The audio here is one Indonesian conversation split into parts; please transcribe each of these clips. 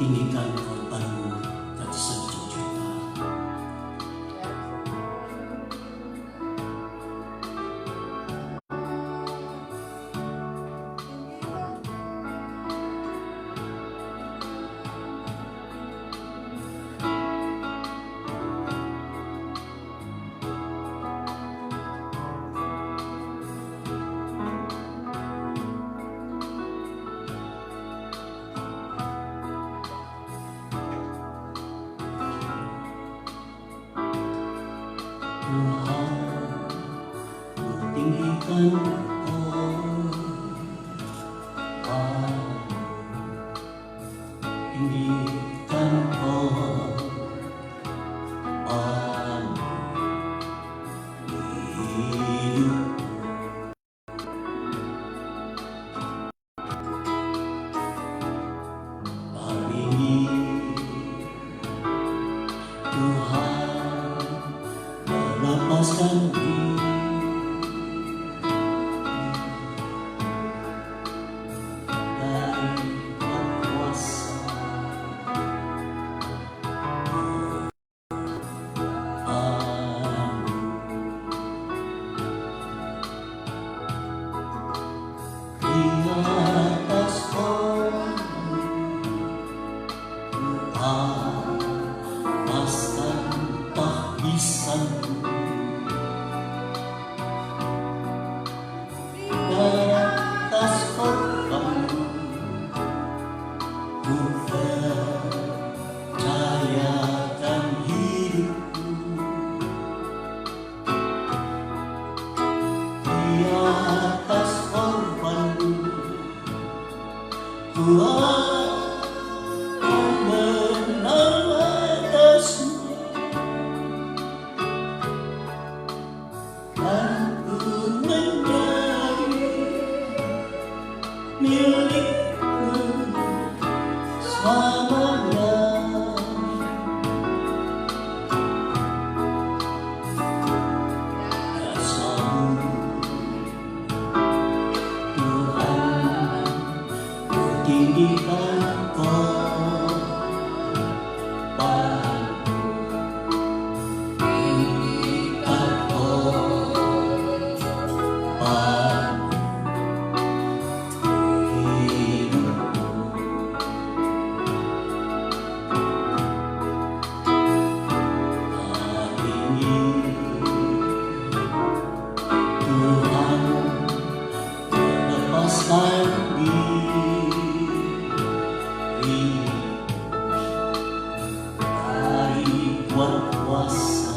tinggikan korbanmu dan sujud kita. Tuhan, ku tinggikan tinggikan hidup. Kami Tuhan melepaskan diri dari kuasa di atas lepaskan tahbisanku di atas korbanmu. Ku percayakan hidupku di atas korbanmu. Ku akan menang atasmu dan ku menjadi milikmu selamanya. Kasih-Mu Tuhan, ku tinggikan Tuhan, lepaskan diri dari kuat kuasa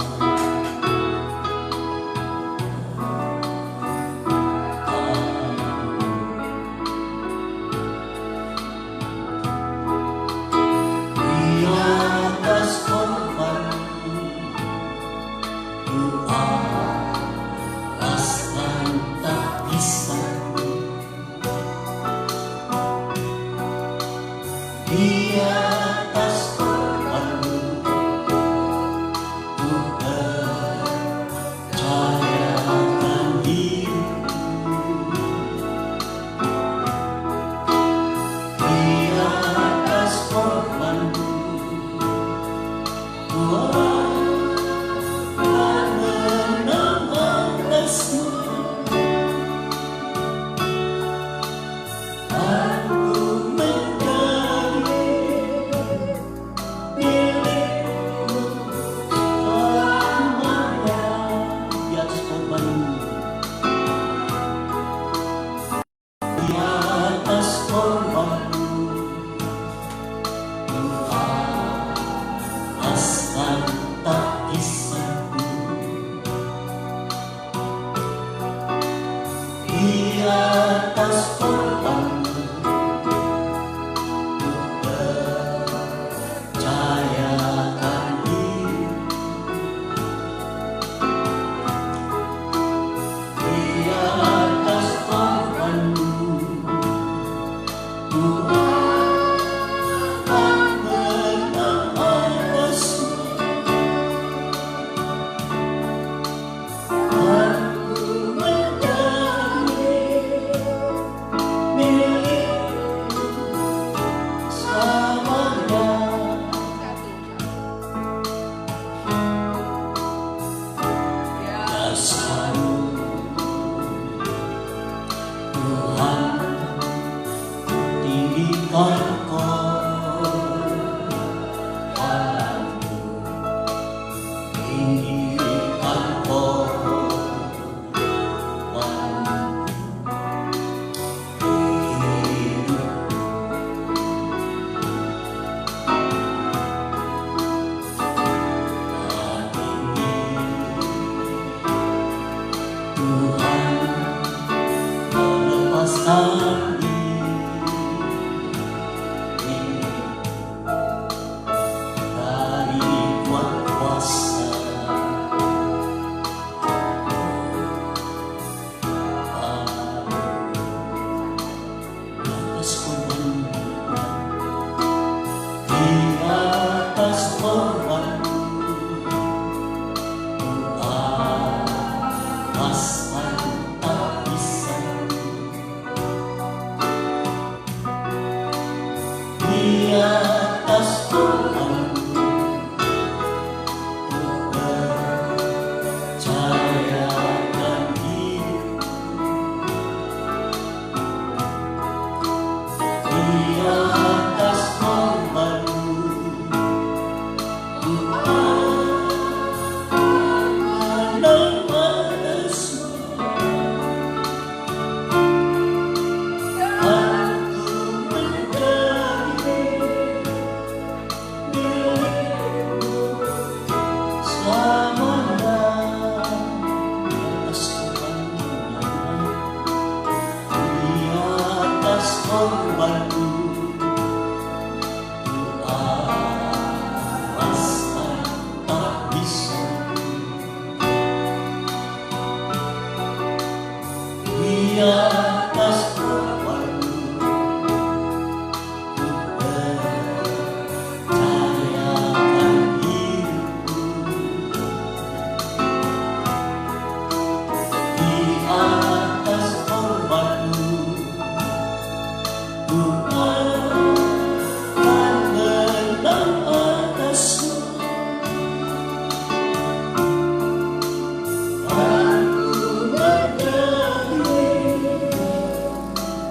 di atas korbanmu. Ku alaskan tahbisanku di atas korbanmu. Ku percayakan hidupku di atas korbanmu. Ku akan menang atasmu dan ku menjadi milikmu selamanya. Di atas korbanmu, di atas korbanmu. Ku alaskan tahbisanku di atas korbanmu. Ku percayakan hidupku di atas korbanmu. Ku akan menang atasmu dan ku menjadi milikmu Tuhan melepaskan diri dari kuat kuasa atas korban, di atas korban di atas Tuhan percayakan diri, di atas korban menang pada semua. Korbanku alaskan tak bisa, di atas korbanku percayakan diriku, di atas korbanku Tuhan menang atas semua. Aku menjadi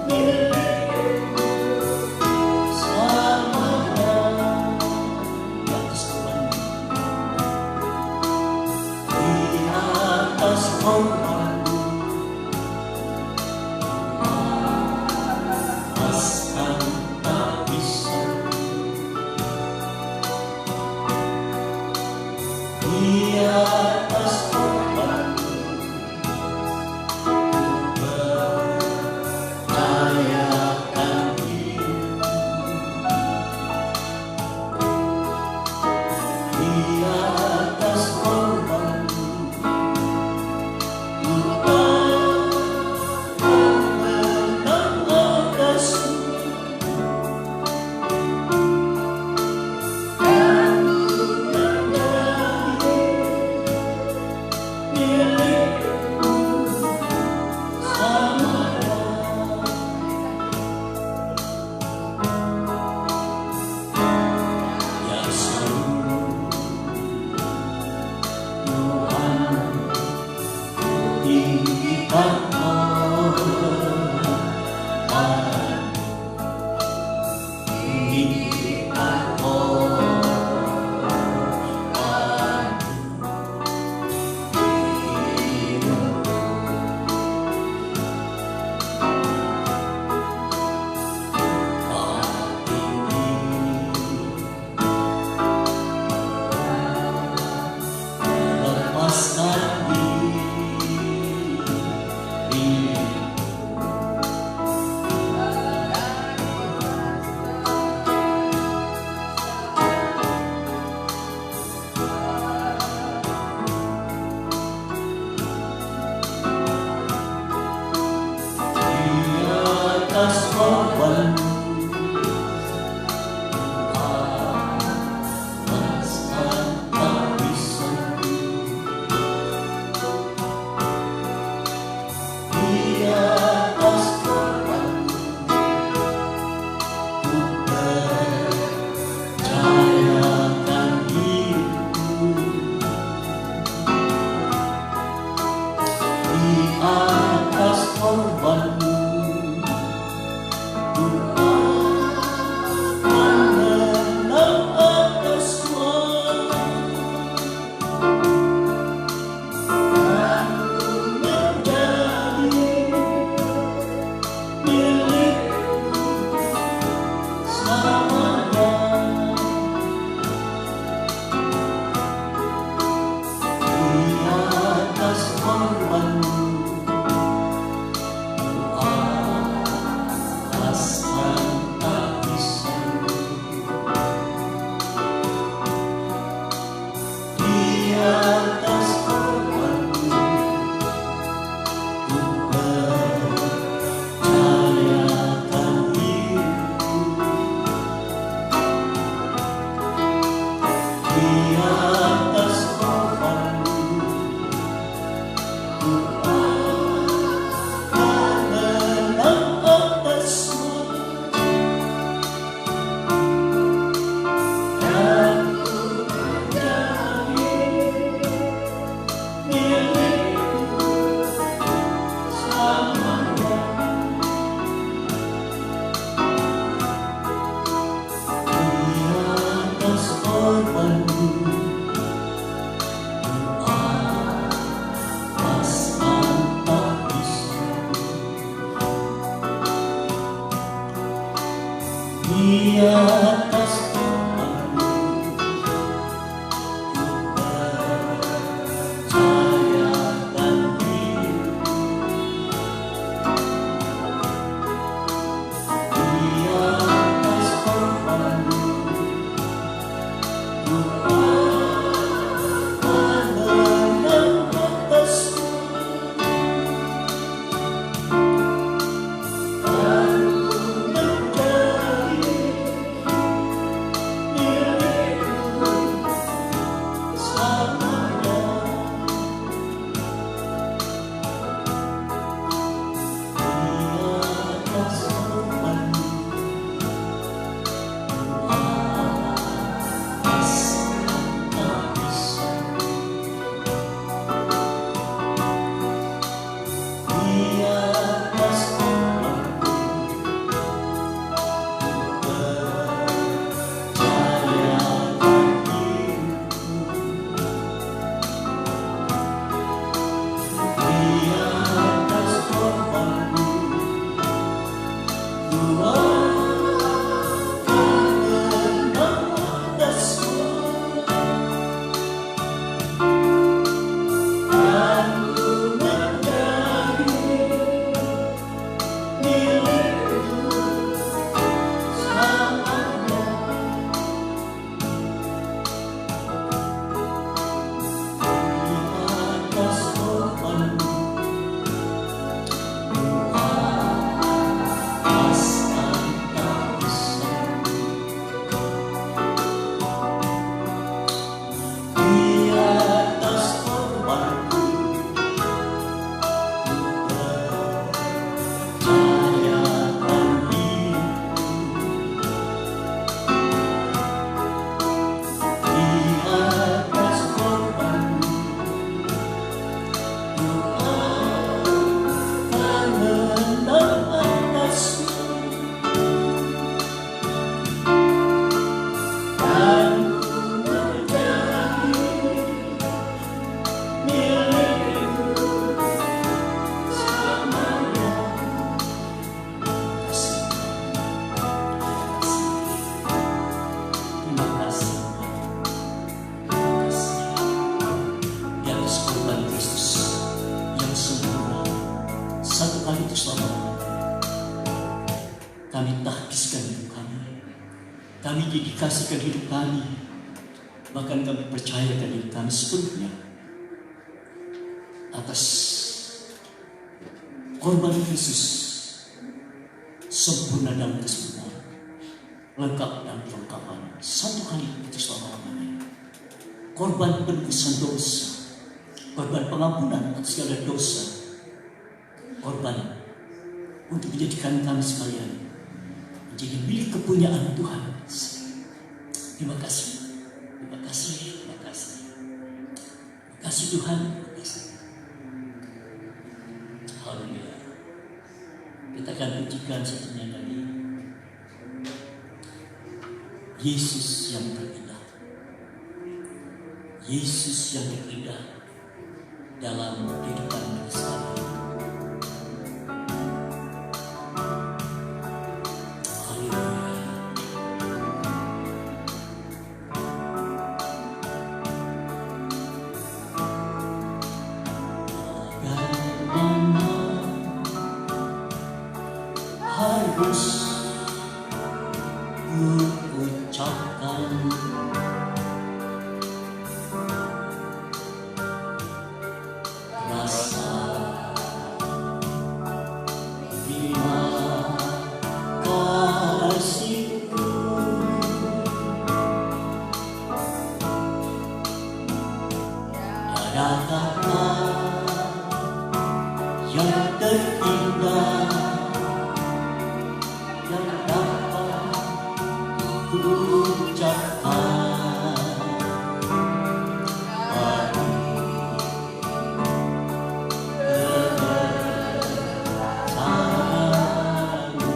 milikmu selamanya. Di atas korban, di atas korban tak bisa, di atas korban percayakan diri, di atas korban menang atas lepaskan diri atas korban-Mu percayakan hidupku. Di atas korban-Mu akan menang atasku. Kami tahbiskan hidup kami, kami dedikasikan hidup kami, bahkan kami percayakan hidup kami sepenuhnya atas korban Yesus, sempurna dan kesempurnaan, lengkap dan kelengkapan, satu kali untuk selama-lamanya. Korban penebusan dosa, korban pengampunan atas segala dosa, korban untuk menjadikan kami sekalian menjadi milik kepunyaan Tuhan. Terima kasih, terima kasih, terima kasih, terima kasih Tuhan, terima kasih. Haleluya. Kita akan pujikan satunya lagi. Yesus yang terindah, Yesus yang terindah dalam kehidupan kita sekalian. Harus kuucapkan rasa terima kasihku. Tiada kata yang terindah yang dapat kuucapkan bagi kebesaran-Mu,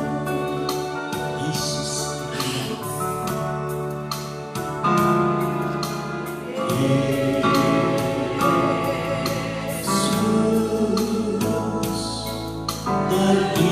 Yesus. Yesus terindah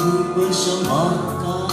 Ku persembahkan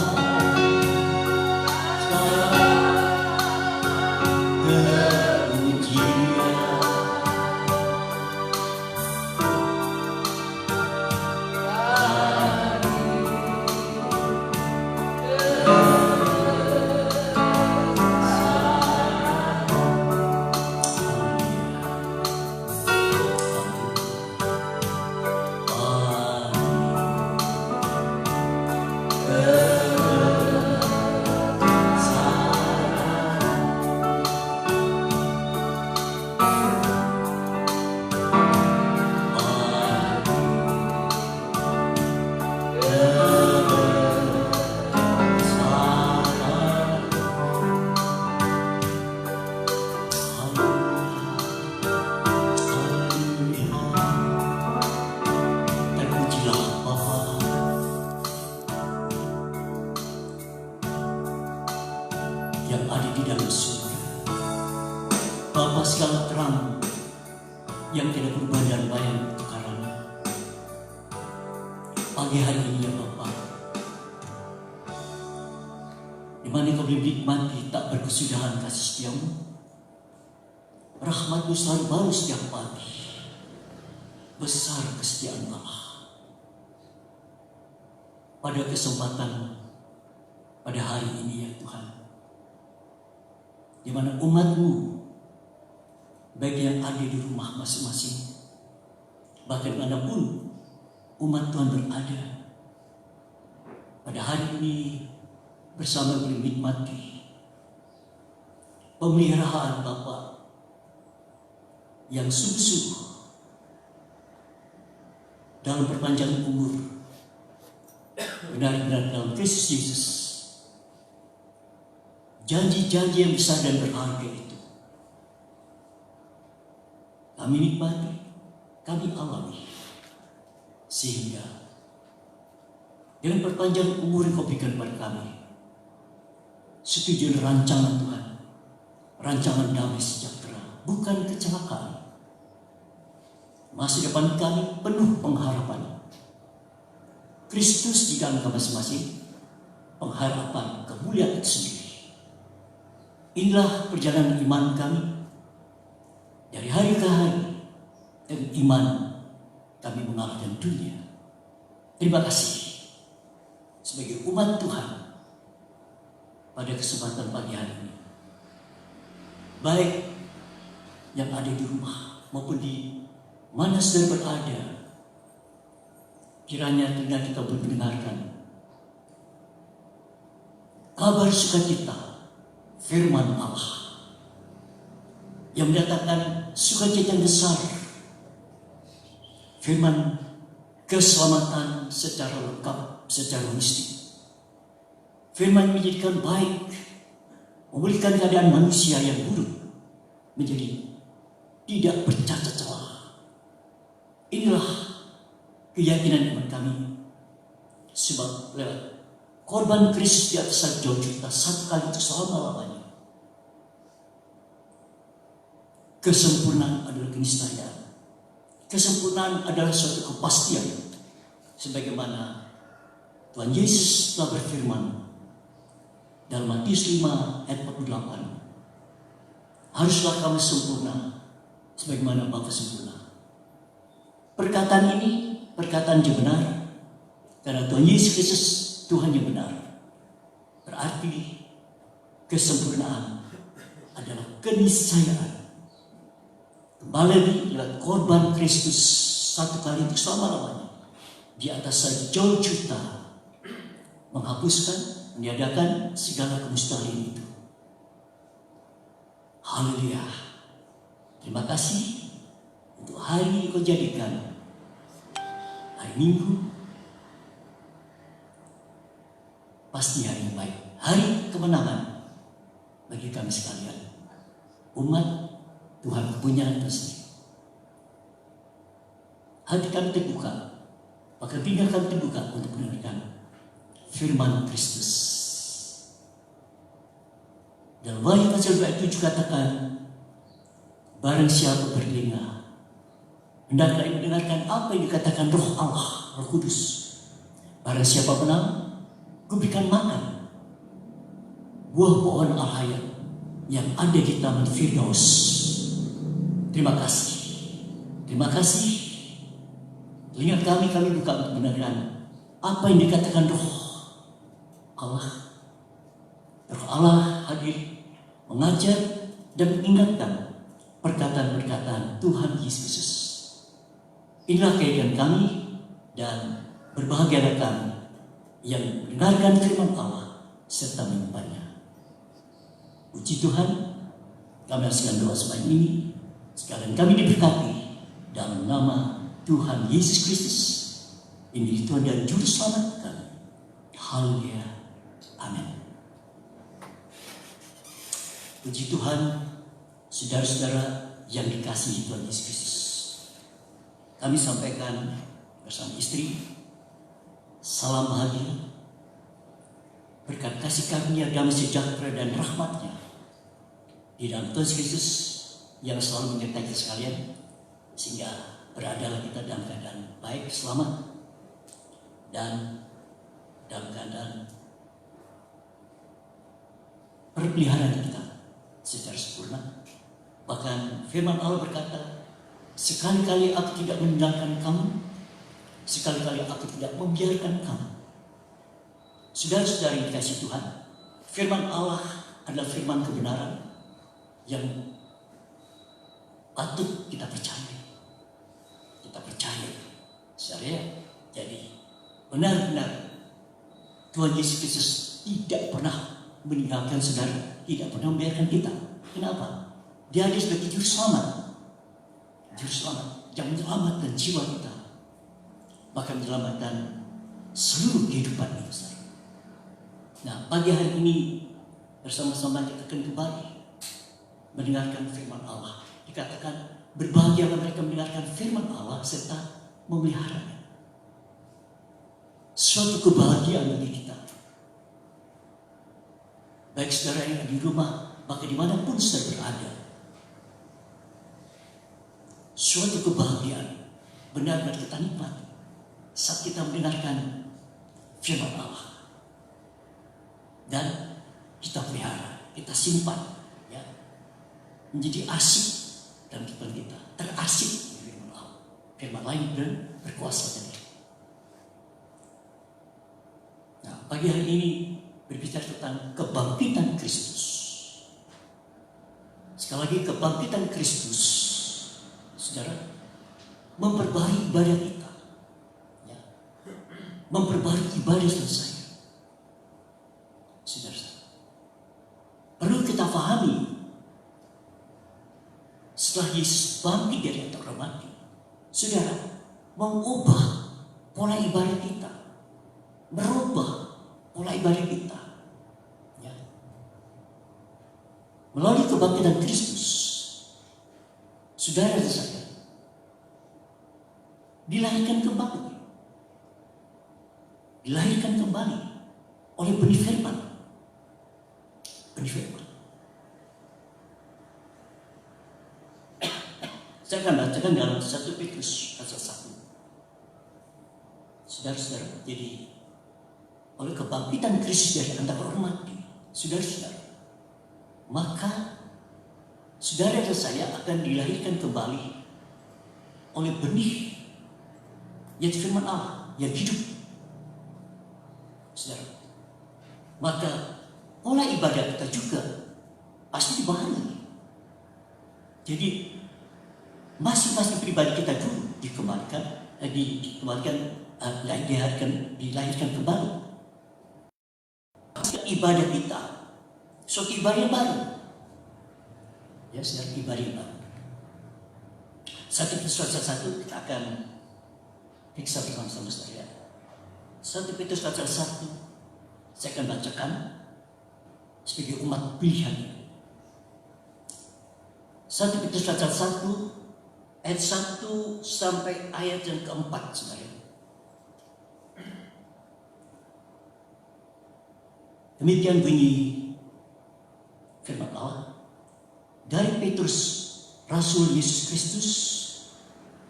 yang ada di dalam surga. Bapa segala terang yang tidak berubah dan bayang tukaran. Pagi hari ini ya Bapa, di mana Kau menikmati tak berkesudahan kasih setiamu, rahmat-Mu selalu baru setiap pagi. Besar kesetiaan Allah. Pada kesempatan pada hari ini ya Tuhan, di mana umat-Mu, baik yang ada di rumah masing-masing, bahkan manapun umat Tuhan berada, pada hari ini bersama menikmati pemeliharaan Bapa yang sungguh-sungguh dalam perpanjangan umur, benar-benar dalam Kristus Yesus. Janji-janji yang besar dan berharga itu kami nikmati, kami alami, sehingga dengan perpanjangan umur yang Kau berikan kepada kami, setuju rancangan Tuhan, rancangan damai sejahtera, bukan kecelakaan. Masa depan kami penuh pengharapan. Kristus di dalam kami masing-masing, pengharapan kemuliaan itu sendiri. Inilah perjalanan iman kami dari hari ke hari, dan iman kami mengalahkan dunia. Terima kasih sebagai umat Tuhan pada kesempatan pagi hari ini, baik yang ada di rumah maupun di mana saudara berada. Kiranya telinga kita mendengarkan kabar sukacita firman Allah yang mendatangkan sukacita yang besar, firman keselamatan secara lengkap, secara holistik, firman menjadikan baik, memulihkan keadaan manusia yang buruk menjadi tidak bercacat celah. Inilah keyakinan iman kami, sebab lewat korban Kristus di atas salib kita satu kali untuk selama-lamanya, kesempurnaan adalah keniscayaan, kesempurnaan adalah suatu kepastian, sebagaimana Tuhan Yesus telah berfirman dalam Matius 5 ayat 48, haruslah kamu sempurna sebagaimana Bapa sempurna. Perkataan ini perkataan yang benar, karena Tuhan Yesus Kristus Tuhan yang benar. Berarti kesempurnaan adalah keniscayaan. Kembali lewat korban Kristus satu kali untuk selama-lamanya di atas salib jauh juta, menghapuskan, meniadakan segala kemustahilan itu. Haleluya. Terima kasih untuk hari ini Kau jadikan hari Minggu pasti hari yang baik, hari kemenangan bagi kami sekalian, umat Tuhan kepunyaan Tuhan sendiri. Hati kami terbuka, maka telinga kami terbuka untuk mendengarkan firman Kristus. Dalam Wahyu pasal 27 katakan, barang siapa bertelinga, hendaklah mendengarkan apa yang dikatakan Roh Allah, Roh Kudus. Barang siapa menang, Kuberikan makan buah pohon al-hayat yang ada di Taman Firdaus. Terima kasih. Terima kasih. Telinga kami buka untuk mendengarkan apa yang dikatakan Roh Allah. Roh Allah hadir mengajar dan mengingatkan perkataan-perkataan Tuhan Yesus. Inilah keinginan kami, dan berbahagialah kami yang mendengarkan firman Allah serta menyembahnya. Puji Tuhan, kami hasilkan doa sebanyak ini. Sekalian kami diberkati dalam nama Tuhan Yesus Kristus, ini Tuhan dan Juru Selamat kami. Haleluya. Amin. Puji Tuhan, saudara-saudara yang dikasihi Tuhan Yesus Kristus. Kami sampaikan bersama istri salam bahagia, berkat kasih karunia, damai sejahtera dan rahmat-Nya di dalam Tuhan Yesus yang selalu menyertai kita sekalian, sehingga beradalah kita dalam keadaan baik, selamat, dan dalam keadaan perpeliharaan kita secara sempurna. Bahkan firman Allah berkata, sekali-kali aku tidak meninggalkan kamu, sekali-kali aku tidak membiarkan kamu. Saudara-saudara yang dikasihi Tuhan, firman Allah adalah firman kebenaran yang patut kita percaya. Kita percaya, saya jadi benar-benar Tuhan Yesus Kristus tidak pernah meninggalkan saudara, tidak pernah membiarkan kita. Kenapa? Dia ada sebagai juru selamat yang menyelamatkan jiwa kita, bahkan menyelamatkan seluruh kehidupan kita. Nah, pagi hari ini bersama-sama kita akan kembali mendengarkan firman Allah. Dikatakan berbahagialah mereka mendengarkan firman Allah serta memeliharanya. Suatu kebahagiaan bagi kita. Baik saudara yang di rumah, maka dimanapun saudara berada. Suatu kebahagiaan benar-benar kita nikmati saat kita mendengarkan firman Allah. Dan kita pelihara, kita simpan, ya, menjadi asik dalam kehidupan kita, terasik di firman Allah. Firman lain berkuasa tadi. Nah, pagi hari ini berbicara tentang kebangkitan Kristus. Sekali lagi, kebangkitan Kristus, saudara, memperbaharui ibadah kita, ya, memperbaharui ibadah selesai. Saudara, perlu kita pahami, setelah Yesus bangkit dari antara orang mati, saudara, mengubah pola ibadah kita, merubah pola ibadah kita, ya. Melalui kebangkitan Kristus, saudara dan saya dilahirkan kembali oleh benih firman. Saya akan bacakan dalam 1 Petrus pasal 1. Saudara-saudara, jadi oleh kebangkitan Kristus dari antara orang mati, saudara-saudara, maka saudara dan saya akan dilahirkan kembali oleh benih, yaitu firman Allah yang hidup. Saudara, maka pola ibadah kita juga pasti dibaharui. Jadi masing-masing pribadi kita dulu dilahirkan kembali. Ibadah kita, suatu ibadah baru, ya, saudara, ibadah baru. 1 Petrus pasal 1 kita akan periksa bersama-sama, saudara. 1 Petrus pasal 1 saya akan bacakan sebagai umat pilihan. 1 Petrus pasal 1 ayat 1 sampai ayat yang keempat, saudara. Demikian bunyi firman Allah dari Petrus, Rasul Yesus Kristus,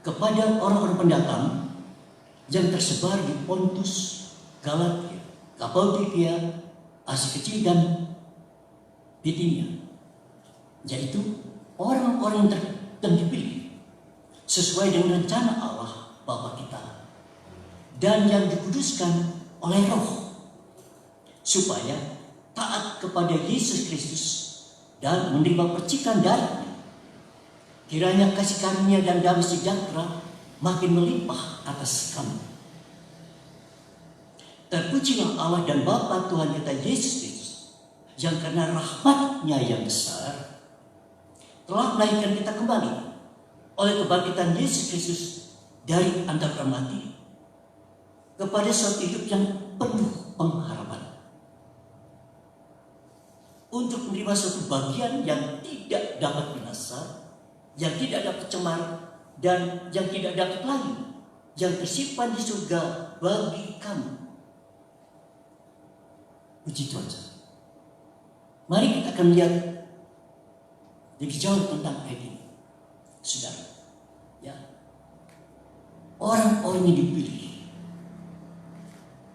kepada orang-orang pendatang yang tersebar di Pontus, Galatia, Kapadokia, Asia Kecil, dan Bitinia, yaitu orang-orang yang dipilih sesuai dengan rencana Allah Bapa kita dan yang dikuduskan oleh Roh, supaya taat kepada Yesus Kristus dan menerima percikan darahnya. Kiranya kasih karunia dan damai sejahtera makin melimpah atas kamu. Terpujilah Allah dan Bapa Tuhan kita Yesus Kristus, yang karena rahmat-Nya yang besar telah melahirkan kita kembali oleh kebangkitan Yesus Kristus dari antara orang mati kepada suatu hidup yang penuh pengharapan, untuk menerima suatu bagian yang tidak dapat binasa, yang tidak dapat cemar, dan yang tidak dapat layu, yang tersimpan di surga bagi kamu. Puji Tuhan. Mari kita akan lihat lebih jauh tentang ayat ini, saudara. Ya, orang-orang yang dipilih,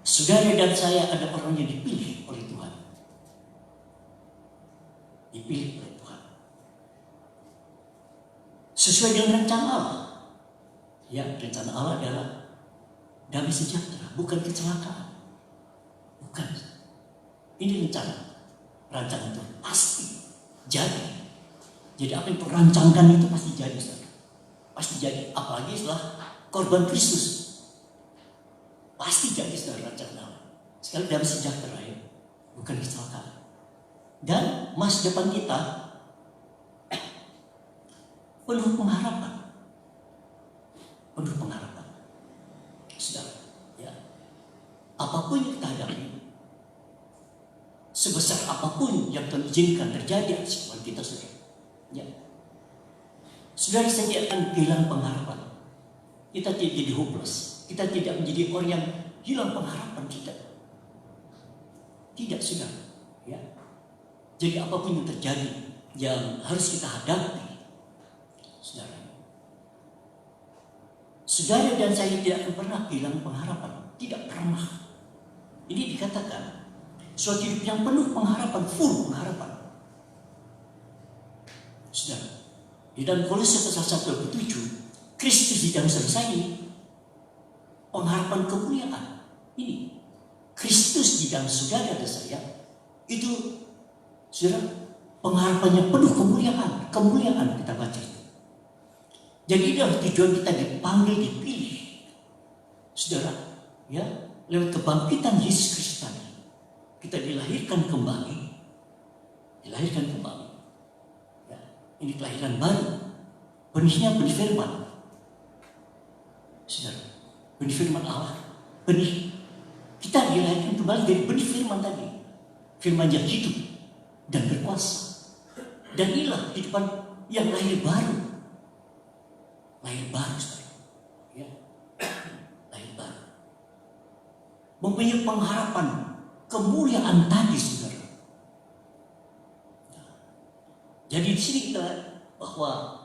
saudara dan saya ada orang yang dipilih oleh Tuhan. Dipilih oleh Tuhan sesuai dengan rencana Allah. Ya, rencana Allah adalah damai sejahtera, bukan kecelakaan. Bukan. Ini rencana. Rancangan itu pasti jadi. Jadi apa yang terancangkan itu pasti jadi, saudara. Pasti jadi. Apalagi setelah korban Kristus. Pasti jadi, saudara, rancangan Allah. Sekali damai sejahtera, ya. Bukan kecelakaan. Dan masa depan kita penuh pengharapan. Penuh pengharapan. Saudara, ya. Apapun yang kita hadapi, sebesar apapun yang Tuhan izinkan terjadi atas kehidupan kita, saudara, ya, saudara, saya tidak akan kehilangan pengharapan. Kita tidak jadi hopeless. Kita tidak menjadi orang yang hilang pengharapan kita. Tidak, saudara, ya. Jadi apapun yang terjadi yang harus kita hadapi, saudara dan saya tidak akan pernah kehilangan pengharapan. Tidak pernah. Ini dikatakan suatu hidup yang penuh pengharapan, full pengharapan. Saudara, di dalam Kolose pasal 1:7, Kristus di dalam saya ini pengharapan kemuliaan. Ini Kristus di dalam saudara dan saya itu, saudara, pengharapannya penuh kemuliaan. Kemuliaan kita baca itu. Jadi dalam tujuan kita dipanggil, dipilih, saudara, ya, lewat kebangkitan Yesus Kristus tadi. Kita dilahirkan kembali. Dilahirkan kembali. Ya, ini kelahiran baru. Benihnya benih firman. Saudara, benih firman Allah. Benih. Kita dilahirkan kembali dari benih firman tadi. Firman yang hidup dan berkuasa. Dan inilah kehidupan yang lahir baru. Lahir baru, saudara. Ya. Lahir baru. Mempunyai pengharapan kemuliaan tadi, saudara. Jadi di sini kita bahwa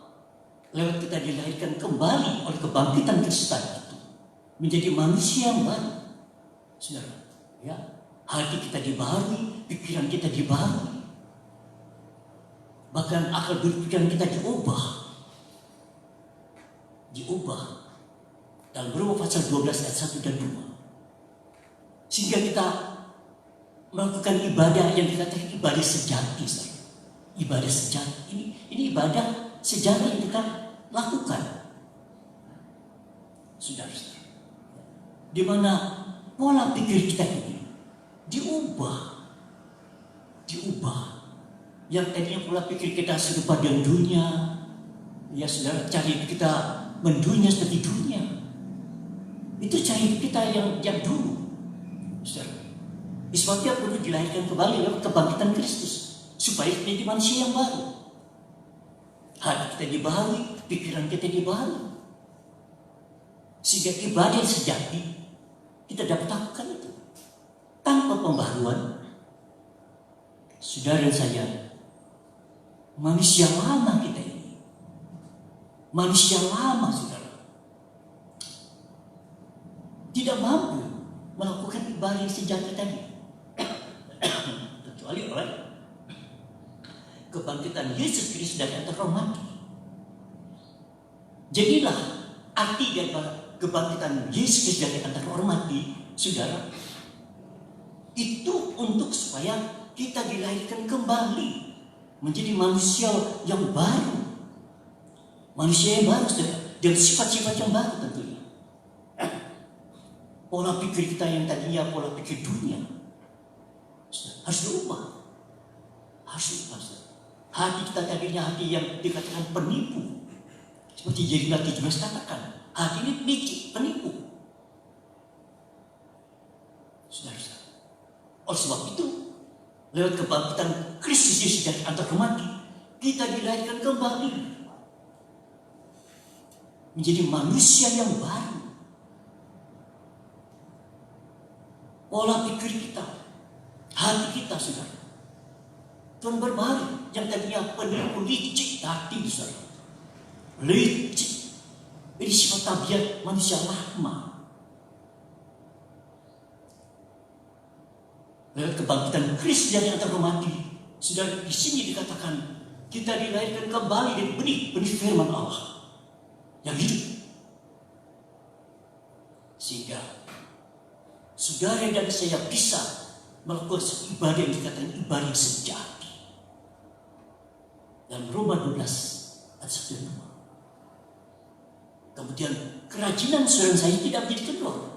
lewat kita dilahirkan kembali oleh kebangkitan Kristus itu menjadi manusia yang baru, saudara. Ya, hati kita dibaharui, pikiran kita dibaharui, bahkan akal berpikiran kita diubah. Dalam Roma pasal 12 ayat 1 dan 2. Sehingga kita melakukan ibadah yang dikatakan ibadah sejati, saudara. Ibadah sejati. Ini ibadah sejati yang kita lakukan, saudara. Di mana pola pikir kita ini diubah. Yang tadinya pola pikir kita serupa dengan dunia, ya, saudara, cari kita mendunia seperti dunia. Itu cari kita yang dulu, saudara. Sebabnya perlu dilahirkan kembali lewat kebangkitan Kristus supaya kita menjadi manusia yang baru. Hati kita dibaharui, pikiran kita dibaharui, sehingga ibadah sejati kita dapat lakukan itu. Tanpa pembaharuan, saudara dan saya, manusia lama kita ini, manusia lama, saudara, tidak mampu melakukan ibadah sejati tadi. Kecuali oleh kebangkitan Yesus Kristus dari antara orang mati. Jadilah arti dari kebangkitan Yesus Kristus dari antara orang mati, saudara, itu untuk supaya kita dilahirkan kembali menjadi manusia yang baru. Manusia yang baru, saudara, dengan sifat-sifat yang baru tentunya. Pola pikir kita yang tadinya pola pikir dunia harus diubah. Saudara. Hati kita tadinya hati yang dikatakan penipu. Seperti Yeremia 17 katakan, hati ini licik, penipu. Saudara. Oleh sebab itu, lewat kebangkitan Kristus Yesus dari antara mati, kita dilahirkan kembali menjadi manusia yang baru. Pola pikir kita, hati kita, saudara. Tuhan berbalik yang tadinya penuh licik hati, saudara. Licik. Ini sifat tabiat manusia lama. Lewat kebangkitan Kristus dari antara mati, saudara, di sini dikatakan kita dilahirkan kembali dari benih firman Allah yang hidup. Sehingga saudara dan saya bisa melakukan ibadah yang dikatakan ibadah yang sejati. Dan Roma 12 ayat 1 dan 2. Kemudian kerajinan saudara saya tidak menjadi kendor.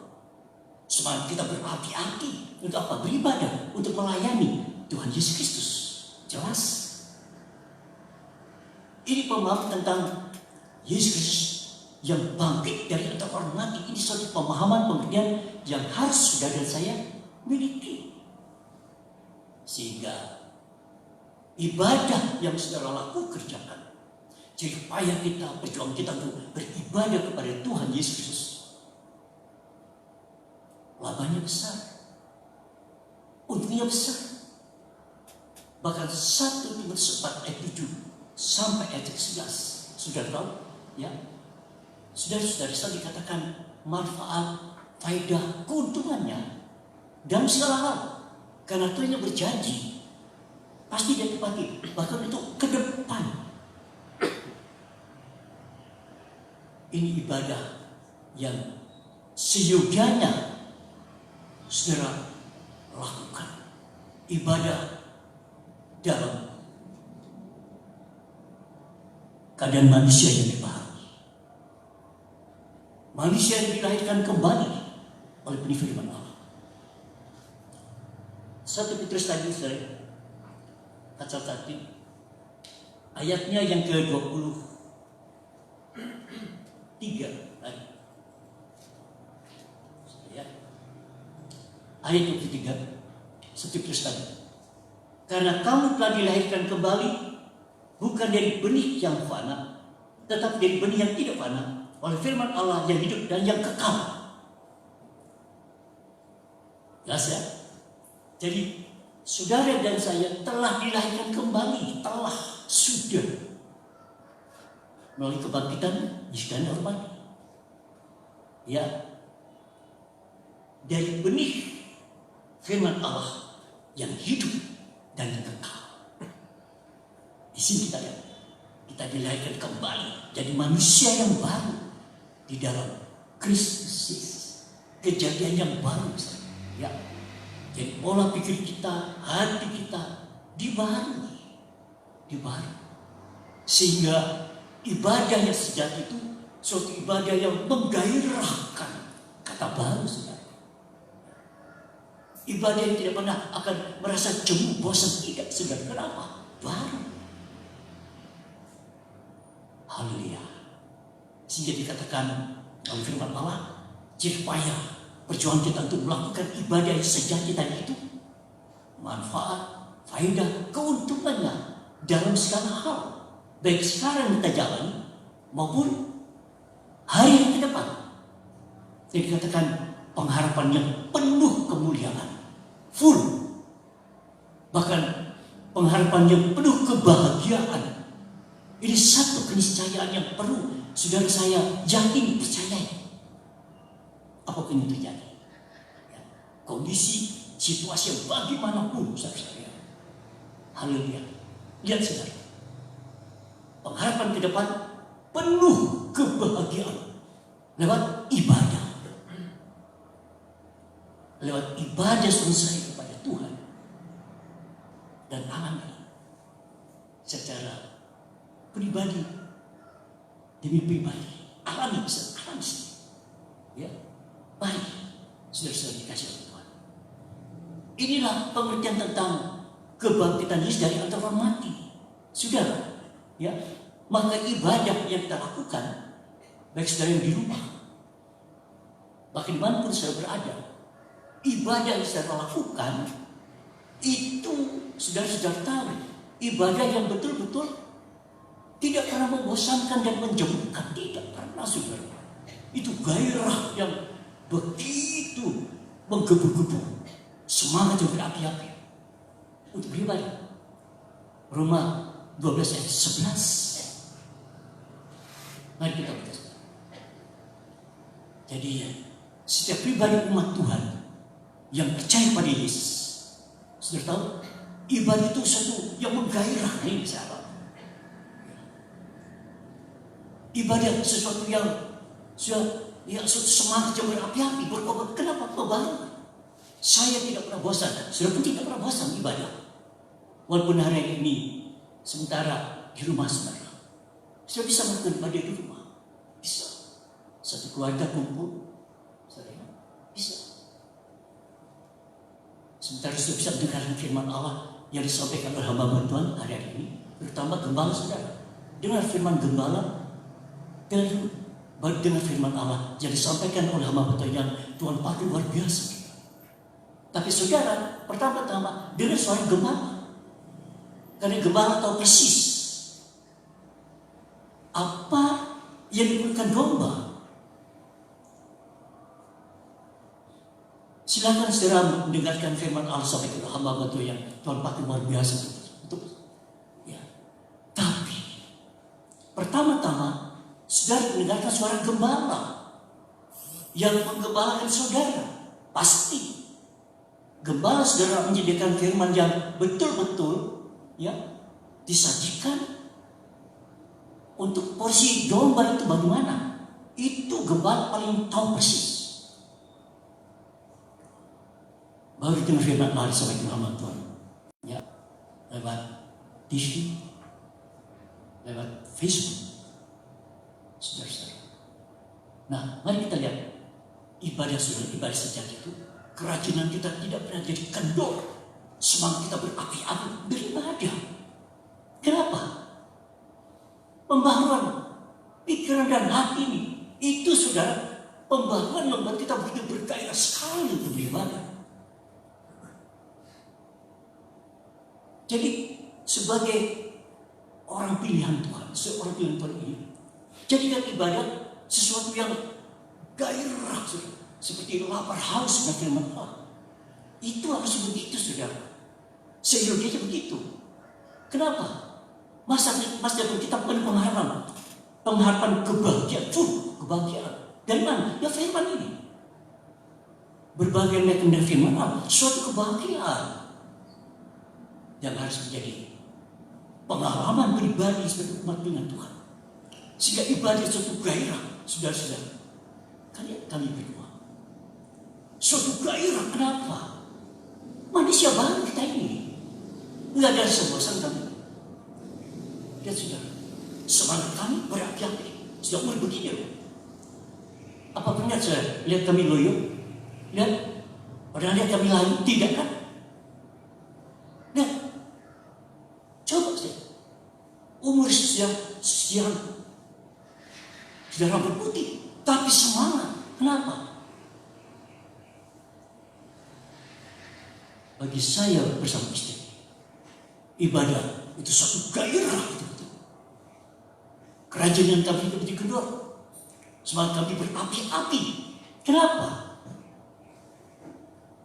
Semangat kita berhati-hati untuk apa? Beribadah, untuk melayani Tuhan Yesus Kristus. Jelas. Ini pemahaman tentang Yesus Kristus yang bangkit dari antara orang mati. Ini suatu pemahaman pengertian yang harus saudara dan saya miliki. Sehingga ibadah yang saudara lakukan kerjakan, jadi payah kita, perjuangan kita untuk beribadah kepada Tuhan Yesus Kristus, labanya besar, untungnya besar. Bahkan 1 Timotius 4 ayat 7 sampai ayat 11, sudah tahu ya, saudara-saudara bisa dikatakan manfaat, faedah, keuntungannya dalam segala hal. Karena Tuhan yang berjanji pasti dia tepati, bahkan untuk ke depan. Ini ibadah yang seyogianya saudara lakukan. Ibadah dalam keadaan manusia yang dibaharui. Manusia yang dilahirkan kembali oleh benih firman Allah. 1 Petrus tadi saya kata tadi ayatnya yang ke-23 tadi. Ayat 23 1 Petrus tadi. Karena kamu telah dilahirkan kembali bukan dari benih yang fana, tetapi dari benih yang tidak fana, oleh firman Allah yang hidup dan yang kekal. Jelas ya? Jadi saudara dan saya telah dilahirkan kembali, sudah melalui kebangkitan Yesus dan hormat. Ya, dari benih firman Allah yang hidup dan yang kekal. Di sini kita lihat, kita dilahirkan kembali jadi manusia yang baru di dalam Kristus Yesus. Kejadian yang baru, ya. Jadi pola pikir kita, hati kita dibaharui. Sehingga ibadah yang sejati itu suatu ibadah yang menggairahkan. Kata baru, saudara. Ibadah yang tidak pernah akan merasa jemu, bosan, tidak, saudara. Kenapa? Baru. Haleluya. Sehingga dikatakan dalam firman Allah, jerih payah perjuangan kita untuk melakukan ibadah yang sejati tadi itu, manfaat, faedah, keuntungannya dalam segala hal, baik sekarang kita jalani maupun hari yang ke depan. Jadi dikatakan pengharapan yang penuh kemuliaan, full, bahkan pengharapan yang penuh kebahagiaan. Ini satu keniscayaan yang perlu saudara saya yakini, percayai. Apapun yang terjadi, ya, kondisi, situasi yang bagaimanapun, saudara. Haleluya. Lihat saudara, pengharapan ke depan penuh kebahagiaan lewat ibadah, selesai kepada Tuhan dan alami secara pribadi demi pribadi, alami bisa alami sendiri, ya. Baik, saudara-saudara dikasih oleh Tuhan. Inilah pengertian tentang kebangkitan Yesus dari antara orang mati. Saudara, ya, maka ibadah yang kita lakukan, baik saudara yang di rumah, bahkan dimanapun saudara berada, ibadah yang saudara lakukan itu saudara tahu, ibadah yang betul-betul tidak pernah membosankan dan menjemukkan, tidak pernah, saudara. Itu gairah yang begitu menggebu-gebu, semangat yang berapi-api. untuk beribadah. Roma 12 ayat 11. Mari kita baca. Jadi setiap pribadi umat Tuhan yang percaya pada Yesus, sudah tahu ibadah itu sesuatu yang menggairahkan sahabat. Ibadah sesuatu yang suatu semangat yang berapi-api, berkobar. Kenapa berkobar? Saya tidak pernah bosan, sudah pun tidak pernah bosan ibadah. Walaupun hari ini sementara di rumah saudara, sudah bisa melakukan ibadah di rumah, bisa. Satu keluarga kumpul, saudara, bisa. Sementara sudah bisa mendengarkan firman Allah yang disampaikan oleh hamba Tuhan hari ini, terutama gembala saudara. Dengar firman gembala, dengan firman Allah yang disampaikan oleh hamba Tuhan yang Tuhan pakai luar biasa. Tapi saudara, pertama-tama dengar suara gembala. Karena gembala tahu persis apa yang diperlukan domba. Silakan saudara mendengarkan firman Allah sampai ke hamba Tuhan yang Tuhan pakai luar biasa untuk ya. Tapi pertama-tama saudara mendengarkan suara gembala yang menggembalakan saudara. Pasti gembala saudara menyediakan firman yang betul-betul ya disajikan untuk porsi domba itu bagaimana. Itu gembala paling tahu persis. Baru dengar firman Allah sampai ke hamba Tuhan ya, lewat TV, lewat Facebook, saudara-saudara. Nah, mari kita lihat ibadah sejati itu. Kerajinan kita tidak pernah jadi kendor. Semangat kita berapi-api beribadah. Kenapa? Pembaharuan pikiran dan hati ini, itu saudara, pembaharuan membuat kita begitu bergairah sekali untuk beribadah. Jadi sebagai orang pilihan Tuhan, seorang pilihan Tuhan ini, jadikan ibadah sesuatu yang gairah, saudara. Seperti lapar haus dengan firman Allah. Itu harus begitu, saudara. Seyogianya begitu. Kenapa? Masa kita bukan pengharapan kebahagiaan, kebahagiaan. Dari mana? Ya firman ini. Berbagai macam dari firman Allah, suatu kebahagiaan yang harus menjadi pengalaman pribadi sebagai umat dengan Tuhan. Sehingga ibadah suatu gairah, saudara-saudara. Kami berdua. Suatu gairah, kenapa? Manusia baru kita ini. Enggak ada sebosan kami. Lihat saudara, semangat kami berapi-api. Sudah umur begini loh. Apa pernah saya lihat kami loyo? Lihat, pernah lihat kami layu? Tidak kan? Lihat, coba saya. Umur sudah rambut putih, tapi semangat. Kenapa? Bagi saya bersama istri, ibadah itu suatu gairah. Kerajinan kami itu menjadi kendor. Semangat kami berapi-api. Kenapa?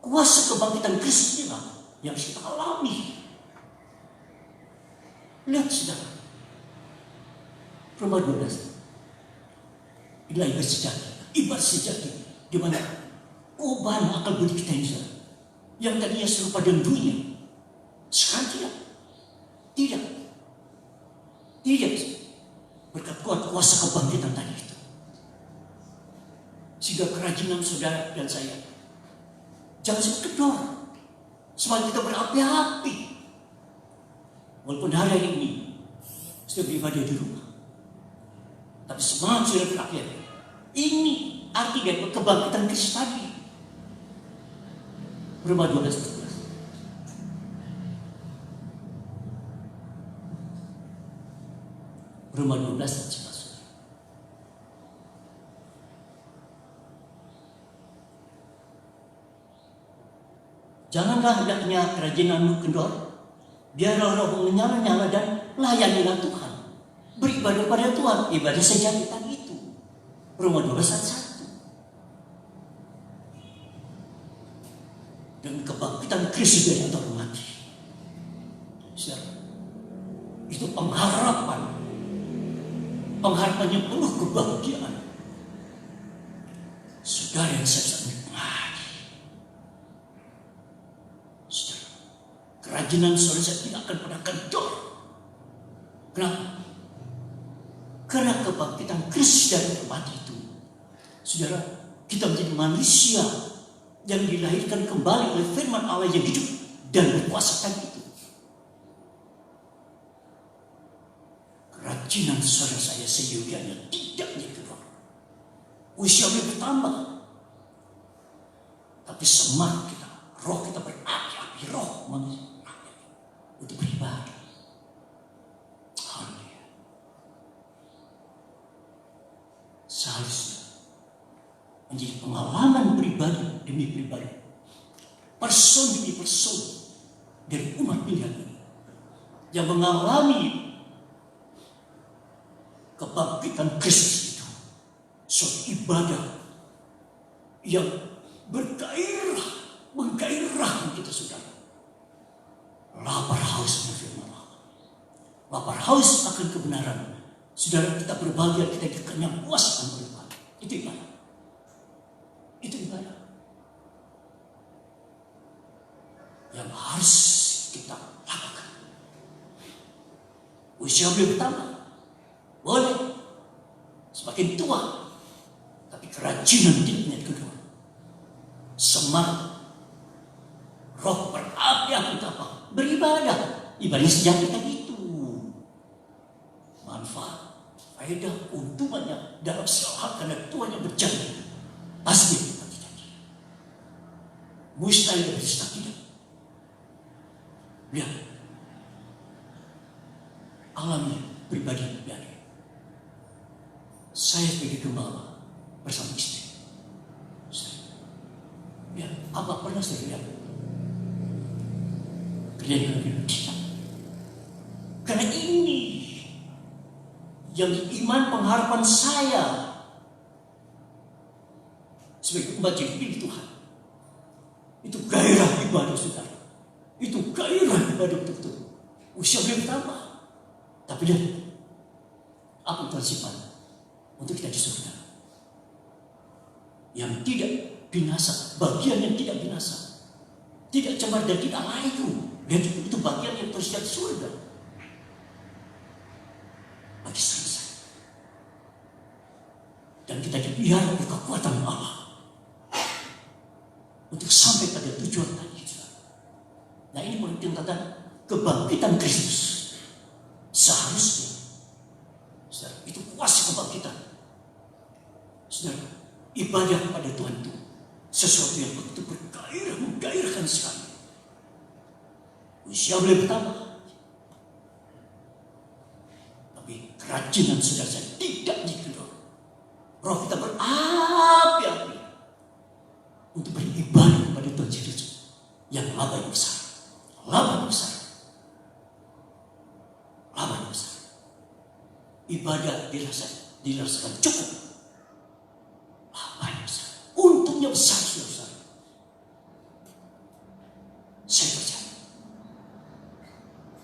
Kuasa kebangkitan Kristus inilah yang kita alami. Lihat saudara, Roma 12. Inilah ibadah sejati. Ibadah sejati di mana ubah akal budi kita ini, saudara, yang tadinya serupa dengan dunia, sekarang tidak. Berkat kuasa kebangkitan tadi itu. Sehingga kerajinan saudara dan saya jangan sampai kendor. Semangat kita berapi-api. Walaupun hari ini sudah beribadah di rumah, tapi semangat sudah berapi-api. Ini arti dari kebangkitan Kristus tadi. Roma 12. Roma 12 ayat 11. Janganlah hendaknya kerajinanmu kendor. Biarlah rohmu menyala-nyala dan layanilah Tuhan. Beribadah pada Tuhan. Ibadah sejati tadi itu. Roma 12 ayat 1. Dan kebangkitan Kristus dari antara mati. Saudara, itu pengharapan. Pengharapannya penuh kebahagiaan. Saudara yang saya nikmati. Saudara, kerajinan saudara saya tidak akan pernah kendor. Kenapa? Karena kebangkitan Kristus dari mati itu, saudara, kita menjadi manusia yang dilahirkan kembali oleh firman Allah yang hidup dan berkuasa tadi itu. Kerajinan saudara saya seyogianya tidak dikeluar. Usia bertambah, tapi semangat kita, roh kita berapi-api, roh manusia untuk beribadah. Haleluya. Seharusnya menjadi pengalaman pribadi demi pribadi, person demi person dari umat pilihan ini yang mengalami kebangkitan Kristus itu, suatu ibadah yang bergairah, menggairahkan kita, saudara. Lapar haus dengan firman Allah, lapar haus akan kebenaran. Saudara, kita berbahagia, kita dikenyang puas akan beribadah. Itu ibadah. Itu ibadah yang harus kita lakukan. Usia beliau bertambah, boleh semakin tua, tapi kerajinan tidak kedua. Semangat, roh berapi-api apa? Beribadah. Ibadah sejati tadi itu. Manfaat, faedah, untungannya dalam segala hal karena Tuhan yang berjanji. Pasti kita tidak. Mustahil dan bisa tidak. Lihat, alami pribadi pribadi. Saya sebagai gembala bersama istri. Ya, apa pernah saya lihat kejadian kita? Karena ini yang iman pengharapan saya sebagai umat yang dipilih Tuhan. Itu gairah ibadah, saudara. Itu gairah ibadah betul-betul. Usia beliau bertambah, tapi lihat apa Tuhan simpan untuk kita di surga. Yang tidak binasa, bagian yang tidak binasa, tidak cemar dan tidak layu. Dan itu bagian yang tersiap di surga bagi saya. Dan kita dipelihara oleh kekuatan Allah untuk sampai pada tujuan tadi. Nah, ini penting tentang kebangkitan Kristus. Seharusnya, saudara, itu kuasa kebangkitan. Saudara, ibadah kepada Tuhan itu sesuatu yang begitu bergairah, menggairahkan sekali. Usia boleh bertambah, tapi kerajinan saudara saya tidak dikendor. Roh kita berapi-api untuk beribadah kepada Tuhan Yesus yang laba yang besar. Laba yang besar. Laba yang besar. Ibadah dirasakan cukup. Laba yang besar. Untungnya besar, saudara. Saya percaya.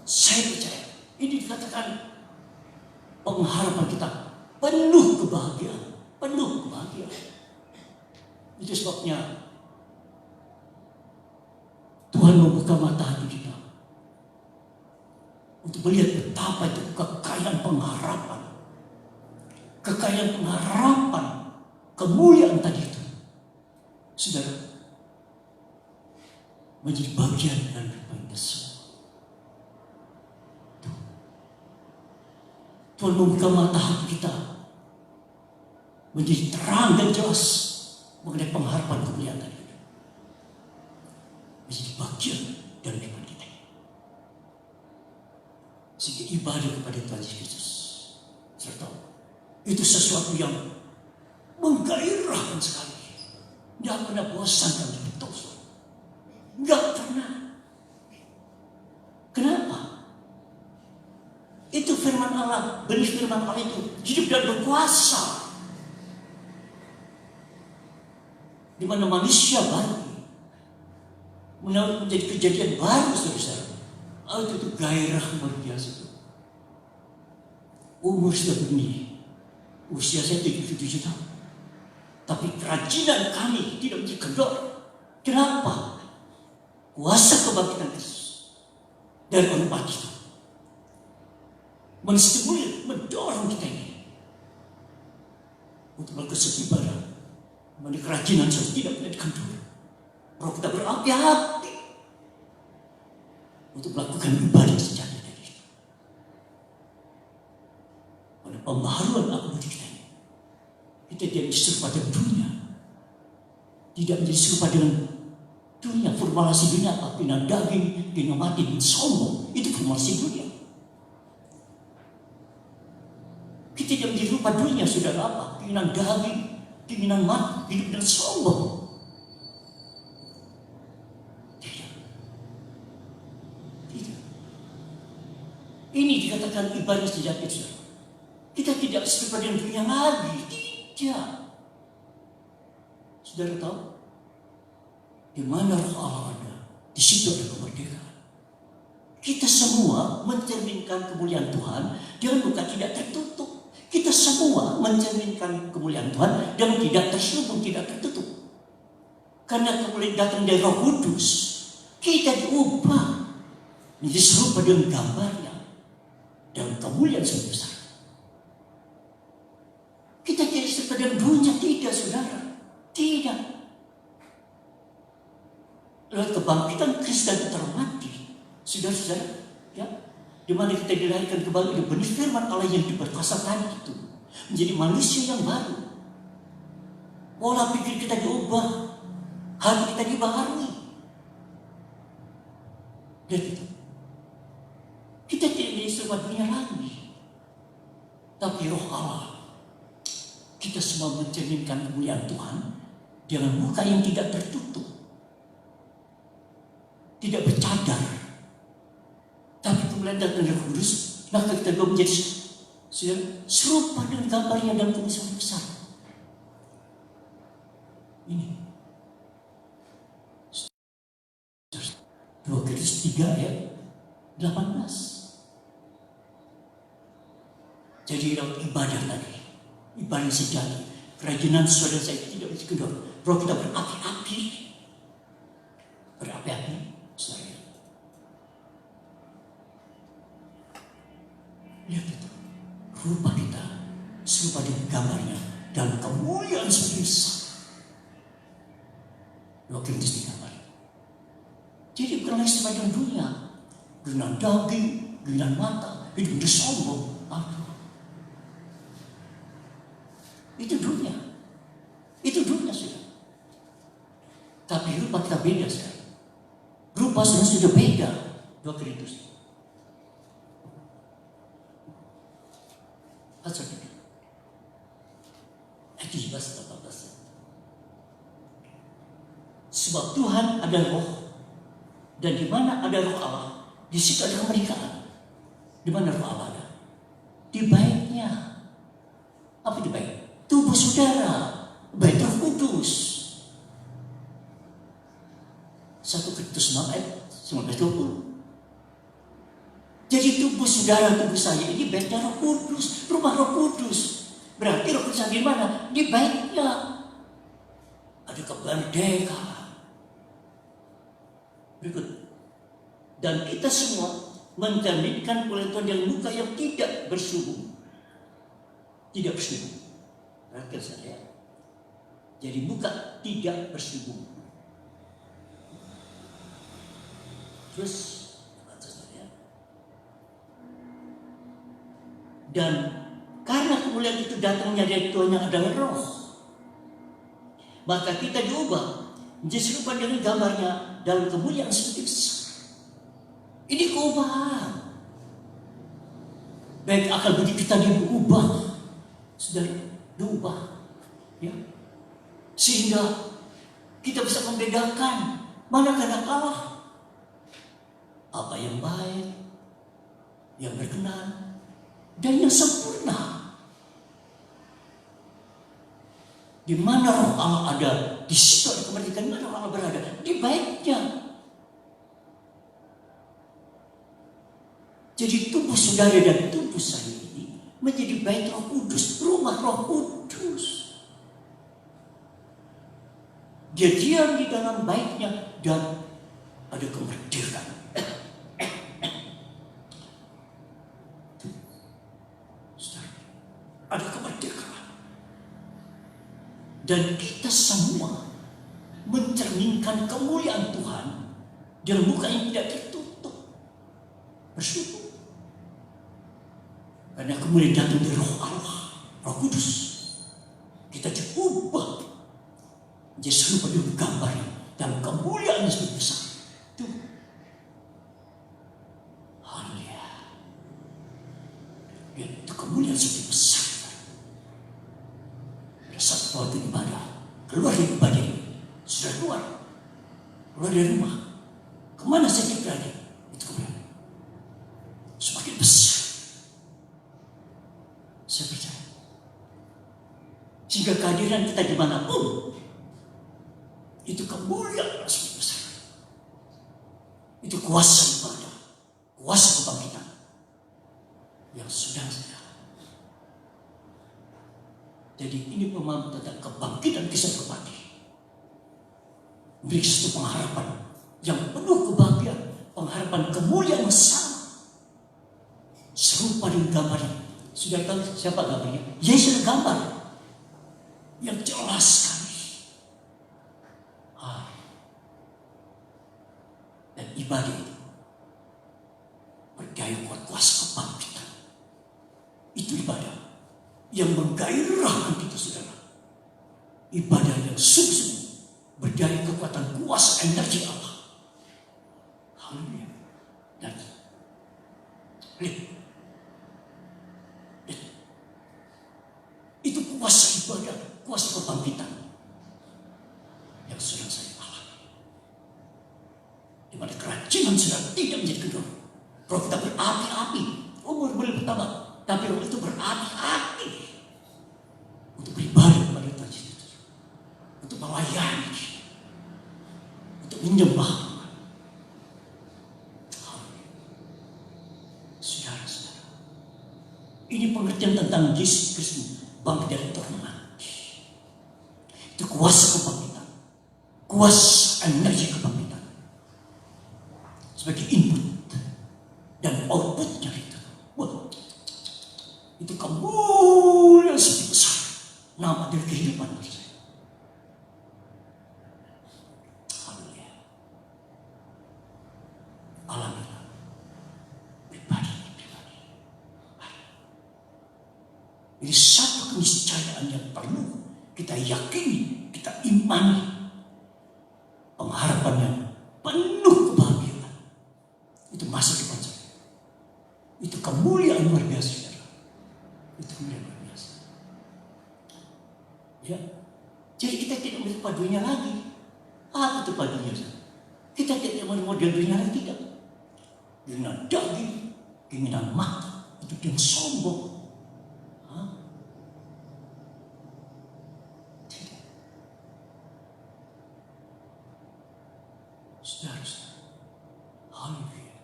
Saya percaya. Ini dikatakan pengharapan kita penuh kebahagiaan. Penuh kebahagiaan. Itu sebabnya Tuhan membuka mata hati kita untuk melihat betapa itu kekayaan pengharapan. Kekayaan pengharapan, kemuliaan tadi itu, saudara, menjadi bagian dari kehidupan semua. Tuhan membuka mata hati kita menjadi terang dan jelas mengenai pengharapan kemuliaan tadi. Menjadi bagian dari kehidupan kita. Sehingga ibadah kepada Tuhan Yesus, serta itu sesuatu yang menggairahkan sekali. Tidak pernah bosan dan betul. Tidak pernah. Kenapa? Itu firman Allah, benih firman Allah itu hidup dan berkuasa. Di mana manusia baru menjadi kejadian baru, saudara. Itu gairah luar biasa tuh. Umur sudah begini, usia saya 77 tahun. Tapi kerajinan kami tidak menjadi kendor. Kenapa? Kuasa kebangkitan Kristus dari orang mati itu menstimulir, mendorong kita ini untuk melakukan satu ibadah. Menjadi kerajinan saya tidak menjadi kendor. Roh kita berapi-api untuk melakukan ibadah sejati dari itu. Pada pembaharuan aku budi kita ini, kita tidak serupa dengan dunia, tidak menjadi serupa dengan dunia. Formulasi dunia apa? Keinginan daging, keinginan mati, dan sombong. Itu formulasi dunia. Kita tidak menjadi rupa dunia, saudara, apa? Keinginan daging, keinginan mati, hidup dan sombong. Ini dikatakan ibadah sejati, saudara. Kita tidak serupa dengan dunia lagi. Tidak. Saudara tahu? Di mana roh Allah ada, di situ ada kemerdekaan. Kita semua mencerminkan kemuliaan Tuhan dengan bukan tidak tertutup. Kita semua mencerminkan kemuliaan Tuhan dengan tidak terselubung, tidak tertutup. Karena kemuliaan datang dari Roh Kudus, kita diubah menjadi serupa dengan gambarnya dan kemuliaan yang besar. Kita tidak serupa dengan dunia, tidak, saudara, tidak. Lewat kebangkitan Kristus dan termati, saudara-saudara, ya, di mana kita dilahirkan kembali oleh benih firman Allah yang diperkasa tadi itu menjadi manusia yang baru. Pola pikir kita diubah, hati kita dibaharui. Dan itu, kita tidak menjadi serupa dunia lagi, tapi Roh Allah. Kita semua mencerminkan kemuliaan Tuhan dengan muka yang tidak tertutup, tidak bercadar, tapi kemudian datang Roh Kudus, maka kita menjadi serupa dengan gambarnya dalam kemuliaan besar. Ini 2 Korintus 3 ayat 18. Jadi dalam ibadah tadi, ibadah sejati, kerajinan saudara saya tidak bisa kendor. Roh kita berapi-api, saudara. Lihat itu, rupa kita serupa dengan gambarnya dan kemuliaan seperti besar. 2 Korintus 3. Jadi bukan lagi serupa dengan dunia, dengan daging, dengan mata, hidup di sombong. Itu dunia. Itu dunia, sudah. Tapi rupa kita beda sekali. Rupa sudah beda. 2 Korintus. Ayat 17-18. Sebab Tuhan adalah roh, dan di mana ada roh Allah, di situ ada kemerdekaan. Di mana roh Allah ada? Di baiknya. Apa di baik? Tubuh saudara, baik Roh Kudus. 1 Korintus 6 ayat 19-20. Jadi tubuh saudara, tubuh saya ini baiknya Roh Kudus, rumah Roh Kudus. Berarti Roh Kudus di mana? Di baiknya. Ada kemerdekaan. Berikut. Dan kita semua mencerminkan oleh Tuhan yang muka yang tidak berselubung. Tidak berselubung. Perhatikan saya. Jadi muka tidak berselubung. Terus dan karena kemuliaan itu datangnya dari Tuhan yang adalah roh, maka kita diubah menjadi serupa dengan gambarnya dalam kemuliaan seperti besar. Ini keubahan. Baik akal budi kita diubah, sudah diubah, ya, sehingga kita bisa membedakan mana kehendak Allah, apa yang baik, yang berkenan, dan yang sempurna. Di mana roh Allah ada, di situ ada kemerdekaan. Di mana roh Allah berada? Di baiknya. Jadi tubuh saudara dan tubuh saya ini menjadi bait Roh Kudus, rumah Roh Kudus. Dia diam di dalam baitnya dan ada kemerdekaan. Ada kemerdekaan. Dan kita semua mencerminkan kemuliaan Tuhan dalam muka yang tidak tertutup. Bersyukur. Karena kemuliaan datang dari Roh Allah, Roh Kudus. Kita diubah menjadi serupa dengan gambar dalam kemuliaan yang sebesar besar. Tuh. Haleluya. Dan itu kemuliaan sebesar besar. Pada saat waktu ibadah, keluar dari ibadah ini, sudah keluar dari rumah. Kemana saja berada, itu kemuliaan semakin besar. Saya percaya. Sehingga kehadiran kita dimanapun, itu kemuliaan yang semakin besar. Itu kuasa ibadah, kuasa kebangkitan yang sedang saya. Jadi ini pemahaman tentang kebangkitan kisah berbagi. Memberi satu pengharapan yang penuh kebahagiaan, pengharapan kemuliaan yang sama. Serupa dengan gambarnya. Sudah tahu siapa gambarnya? Yesus gambar yang jelas sekali. Dan ibadah itu berdaya kuat kuasa kebangkitan. Itu ibadah yang menggairahkan kita, saudara. Ibadah yang sungguh-sungguh berdaya kekuatan kuasa energi Allah. Haleluya. Dan itu kuasa ibadah, kuasa kebangkitan yang sedang saya alami. Di mana kerajinan sedang tidak menjadi kendor. Roh kita berapi-api, umur boleh bertambah, tapi roh itu berapi-api untuk beribadah kepada Tuhan Yesus, untuk melayani, untuk menyembah. Saudara-saudara, ini pengertian tentang Yesus Kristus bangkit dari orang mati. Itu kuasa kebangkitan, kuasa energi kebangkitan sebagai input dan outputnya itu. Wah, itu kemuliaan sebesar besar nama dari kehidupan saya. Haleluya. Alamilah pribadi. Ini satu keniscayaan yang perlu kita yakini, kita imani. Pengharapan yang penuh kebahagiaan. Itu masa depan saya. Itu kemuliaan luar biasa, saudara. Itu kemuliaan luar biasa. Ya, jadi kita tidak melihat padunya lagi. Apa itu padunya? Kita tidak model dunia lagi, tidak. Dunia daging, keinginan mata, itu yang sombong. Saudara-saudara, haleluya,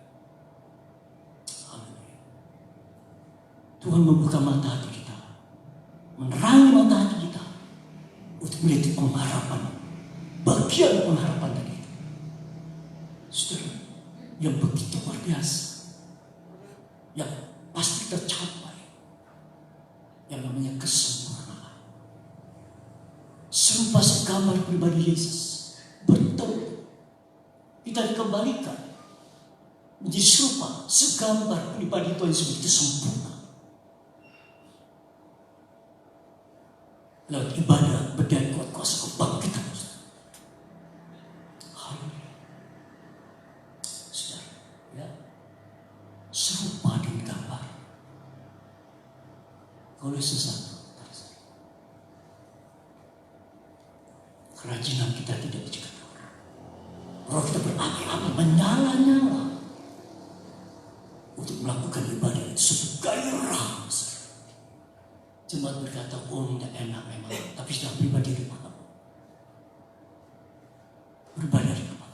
haleluya. Tuhan membuka mata hati kita, menerangi mata hati kita untuk melihat pengharapan, bagian pengharapan tadi itu. Saudara, yang begitu luar biasa, yang pasti tercapai, yang namanya kesempurnaan. Serupa segambar pribadi Yesus, bertemu. Kita dikembalikan menjadi serupa segambar pribadi Tuhan Yesus itu sempurna. Lewat ibadah berdaya kuat kuasa kebangkitan. Haleluya. Saudara, ya, serupa dengan gambar. Kolose 1. Kerajinan kita tidak dicegah. Roh kita berapi-api, menyala-nyala untuk melakukan ibadah itu sebagai gairah. Jemaat berkata, oh tidak enak memang, tapi sudah pribadi di mana? Beribadah di mana?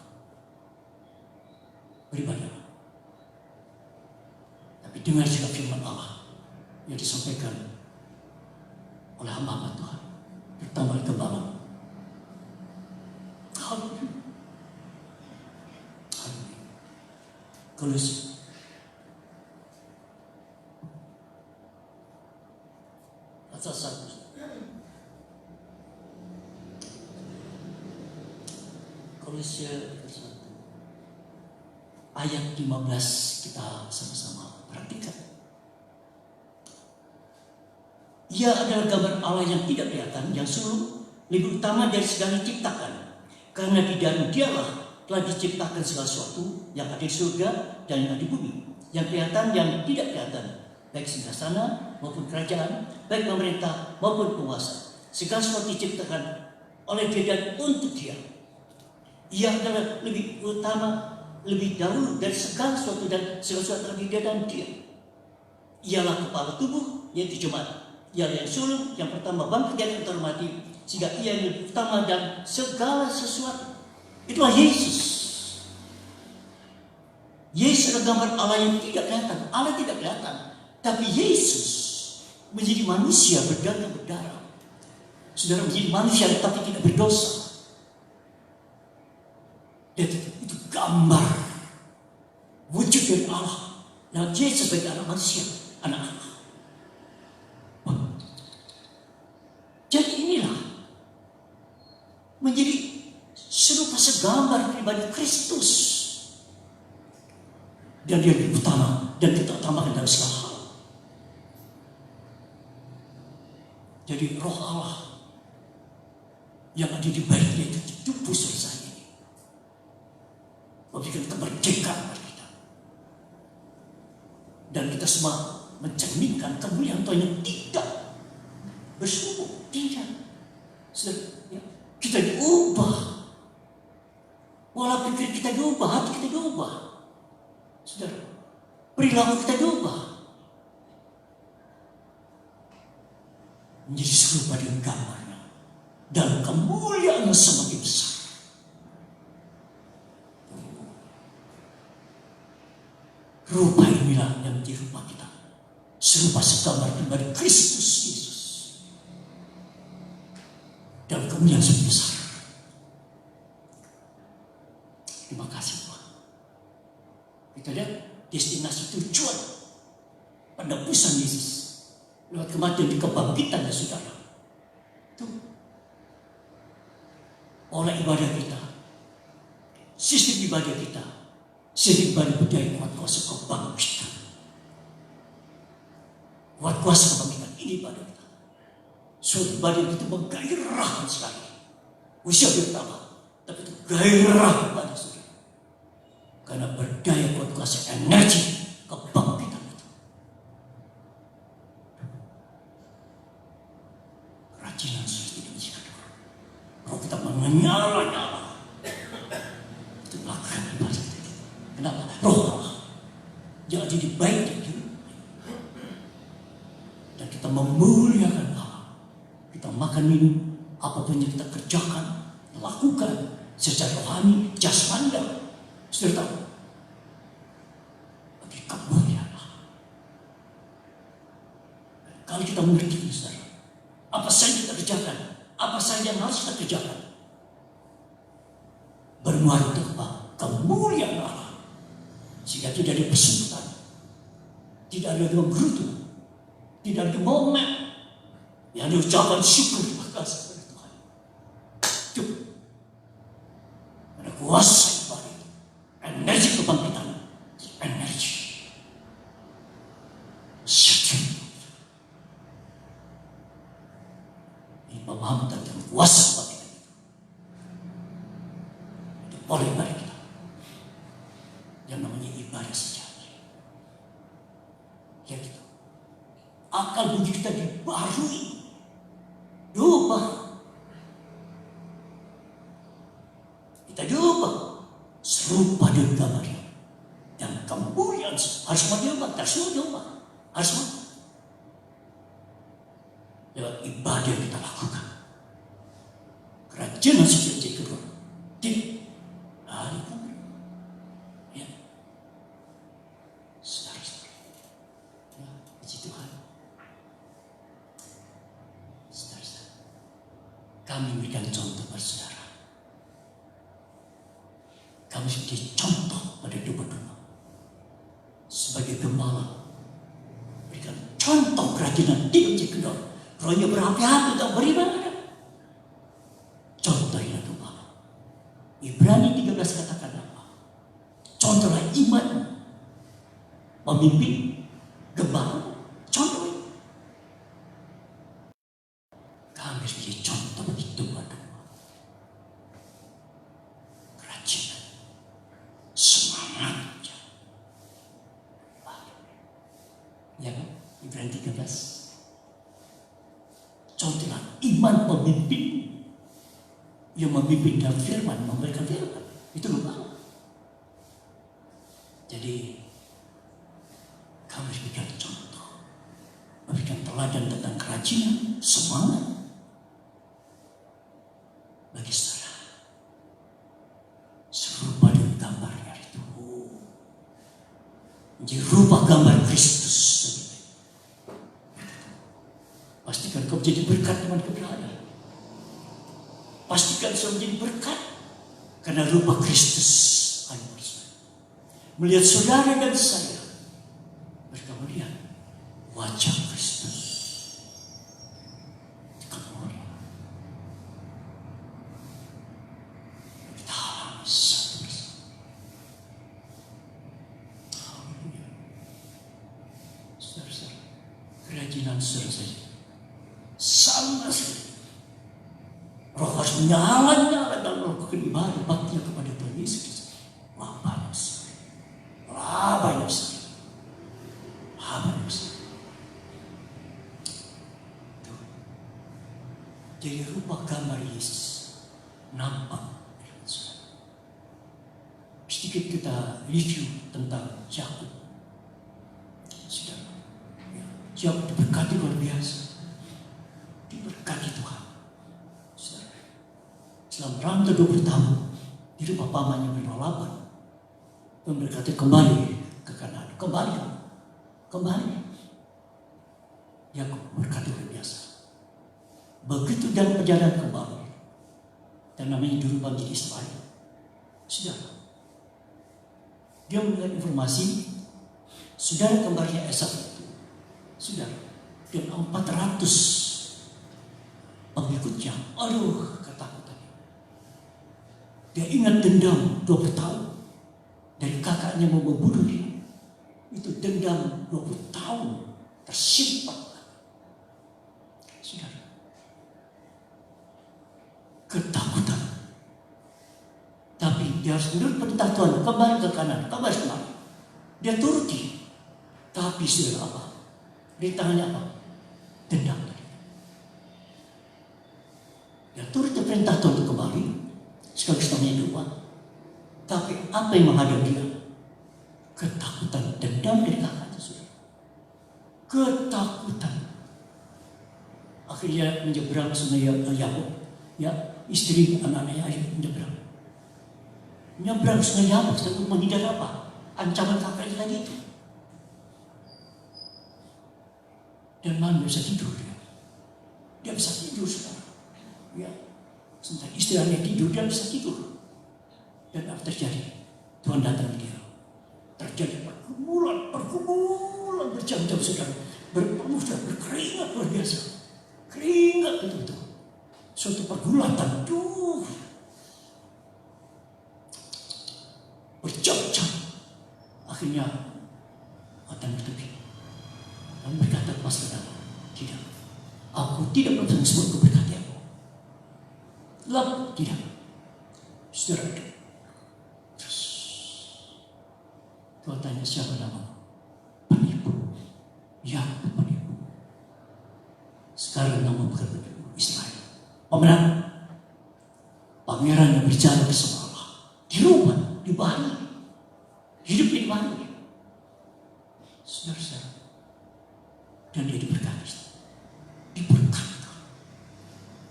Beribadah. Tapi dengar juga firman Allah yang disampaikan oleh hamba Tuhan, pertama oleh Gembala. Haleluya. Haleluya. Kolose pasal 1. Kolose pasal 1 ayat 15 kita sama-sama perhatikan. Ia adalah gambar Allah yang tidak kelihatan, yang sulung, lebih utama dari segala ciptakan. Karena di dalam Dialah telah diciptakan segala sesuatu yang ada di surga dan yang ada di bumi, yang kelihatan, yang tidak kelihatan, baik singgasana maupun kerajaan, baik pemerintah maupun penguasa. Segala sesuatu diciptakan oleh Dia dan untuk Dia. Ia adalah lebih utama, lebih dahulu dari segala sesuatu, dan segala sesuatu di Dia dan Dia. Ialah kepala tubuh, yaitu jemaat. Ialah yang sulung, yang pertama bangkit dari antara mati, sehingga Ia yang lebih utama dan segala sesuatu. Itulah Yesus. Yesus adalah gambar Allah yang tidak kelihatan. Allah tidak kelihatan, tapi Yesus menjadi manusia berdarah berdarah. Saudara, menjadi manusia tapi tidak berdosa. Dan itu gambar wujud dari Allah. Nah, Yesus sebagai anak manusia, anak Allah. Jadi inilah menjadi serupa segambar pribadi Kristus. Dan Dia lebih utama dan kita utamakan dalam segala hal. Jadi roh Allah yang ada di baiknya itu tubuh selesai ini memberikan kemerdekaan bagi kita. Dan kita semua mencerminkan kemuliaan Tuhan yang tidak bersumbu. Tidak. Kita diubah. Pola pikir kita diubah, hati kita diubah. Saudara, perilaku kita diubah. Menjadi serupa dengan gambarnya. Dan kemuliaan semakin besar. Rupa inilah yang menjadi rupa kita. Serupa segambar pribadi Kristus Yesus. Dan kemuliaan semakin besar. Terima kasih Tuhan. Kita lihat destinasi tujuan penebusan Yesus lewat kematian di kebangkitan ya saudara. Itu pola ibadah kita, sistem ibadah kita, sistem ibadah budaya kuat kuasa kebangkitan. Kuat kuasa kebangkitan ini ibadah kita. Suatu ibadah itu menggairahkan sekali. Usia pertama, tapi itu gairah ibadah saudara. Karena berdaya kuat kuasa energi kebangkitan itu. Kerajinan sudah tidak bisa dulu. Kalau kita menyala-nyala, itu melakukan ibadah kita. Kenapa? Roh Allah yang ada di baik dan di dan kita memuliakan Allah. Kita makan minum, apapun yang kita kerjakan, lakukan secara rohani, jasmani dan saudara tahu, bagi kemuliaan Allah. Kalau kita mengerti ini, saudara, apa saja kita kerjakan, apa saja yang harus kita kerjakan, bermuara untuk apa? Kemuliaan Allah. Sehingga tidak ada persumputan, tidak ada menggerutu, tidak ada momen yang diucapkan syukur terima kasih kepada Tuhan. Itu ada kuasa ibadah, energi kebangkitan, energi sejuk. Ini pemahaman tentang kuasa kebangkitan itu boleh ibadah kita yang namanya ibadah sejati. Ya gitu. Akal budi kita dibarui, diubah. Kita diubah serupa dengan gambarnya. Dan kemuliaan harus diubah, harus diubah, harus lewat ibadah yang kita lakukan. Kerajaan sudah jadi kedua. Tidak hari pun. Ya, saudara-saudara. Kami berikan contoh pada saudara. Kami sebagai contoh pada domba-domba. Sebagai gembala, berikan contoh kerajinan hidup di kendor. Rohnya berapi-api tak beribadah. Contohnya gembala. Ibrani 13 katakan apa? Contohlah iman. Pemimpin, gembala, contoh. Kami sebagai contoh bagi domba-domba. Kerajinan, semangatnya. Ya kan? Ibrani 13. Contohlah iman pemimpin yang memimpin dalam firman, memberikan firman. Itu gembala. Jadi kami berikan contoh, memberikan teladan tentang kerajinan, semangat bagi saudara. Serupa dengan gambarnya itu. Menjadi rupa gambar Kristus. Pastikan kau menjadi berkat teman keberadaan. Pastikan kau menjadi berkat karena rupa Kristus. Melihat saudara dan saya, mereka melihat wajah Kristus. Kita alami satu bersama. Saudara-saudara, kerajinan saudara saja sama sekali. Roh harus menyala-nyala dalam roh keibadah baktinya kepada Tuhan Yesus. Wah, banyak sekali. Wah, banyak sekali. Wah, banyak sekali. Tuh. Jadi rupa gambar Yesus nampak. Sedikit kita review tentang Yakub. Sudah, Yakub diberkati luar biasa. Diberkati Tuhan. Saudara, selama rantau 20 tahun di rumah pamannya bernama Laban, Tuhan berkata kembali ke Kanaan, kembali. Yakub berkati luar biasa. Begitu dalam perjalanan kembali, dan namanya dirubah menjadi Israel. Saudara, dia mendengar informasi saudara kembarnya Esau itu, saudara, dengan 400 pengikutnya. Aduh, ketakutan. Dia ingat dendam 20 tahun dari kakaknya mau membunuh dia. Itu dendam 20 tahun tersimpan. Saudara, ketakutan. Tapi dia harus menurut perintah Tuhan, kembali ke kanan, kembali. Dia turuti. Tapi saudara apa? Di tangannya apa? Dendam. Dia turut perintah Tuhan untuk kembali. Sekaligus namanya doa. Tapi apa yang menghadap dia? Ketakutan, dendam dari kakaknya sudah. Ketakutan. Akhirnya menyeberang sungai Yakub. Ya, istri anak-anaknya menyeberang. Menyeberang sungai Yakub untuk menghindar apa? Ancaman kakaknya tadi itu. Dan malam bisa tidur dia. Dia bisa tidur sekarang. Ya, sementara istilahnya tidur, dia bisa tidur. Dan apa terjadi? Tuhan datang ke dia. Terjadi pergumulan berjam-jam saudara. Berpenuh dan berkeringat luar biasa. Keringat betul-betul. Suatu pergulatan. Berjam-jam. Akhirnya Natan bertepi. Dan berkata kepada saudara, tidak. Aku tidak berpesan semua keberkati aku. Lalu tidak. Saudara, terus Tuhan tanya, siapa nama? Penipu. Ya, penipu. Sekarang nama bukan penipu, Israel. Pemenang. Pangeran yang berjalan bersama Allah. Di rumah, di Bali. Hidup di Bali. Saudara-saudara. Dan dia diberkati. Diberkati.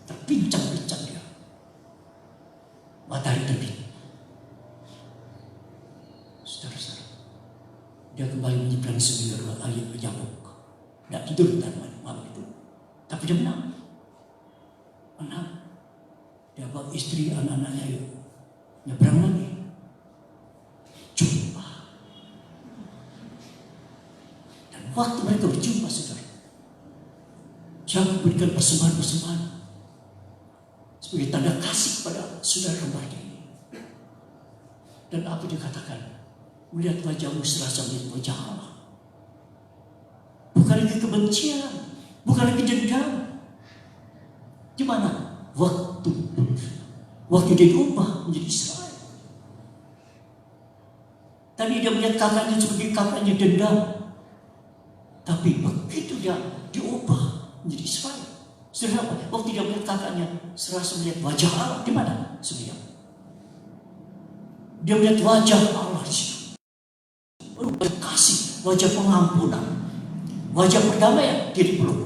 Terbincang-bincang dia. Matahari terbit. Saudara-saudara. Dia kembali menyeberang sungai ayat Yakub. Tidak tidur malam itu. Tapi dia menang. istri, anak-anaknya, yuk nyebrang lagi. Jumpa. Dan waktu mereka berjumpa, saudara, Yakub berikan persembahan-persembahan sebagai tanda kasih kepada saudara kembarnya ini. Dan apa dia katakan? Melihat wajahmu serasa melihat wajah Allah. Bukan lagi kebencian, bukan lagi dendam. Gimana? Waktu dia diubah menjadi Israel. Tadi dia melihat kakaknya sebagai kakaknya dendam. Tapi begitu dia diubah menjadi Israel. Saudara, waktu dia melihat kakaknya serasa melihat wajah Allah. Di mana? Saudara, dia melihat wajah Allah di situ. Wajah kasih, wajah pengampunan, wajah perdamaian, dia dipeluk.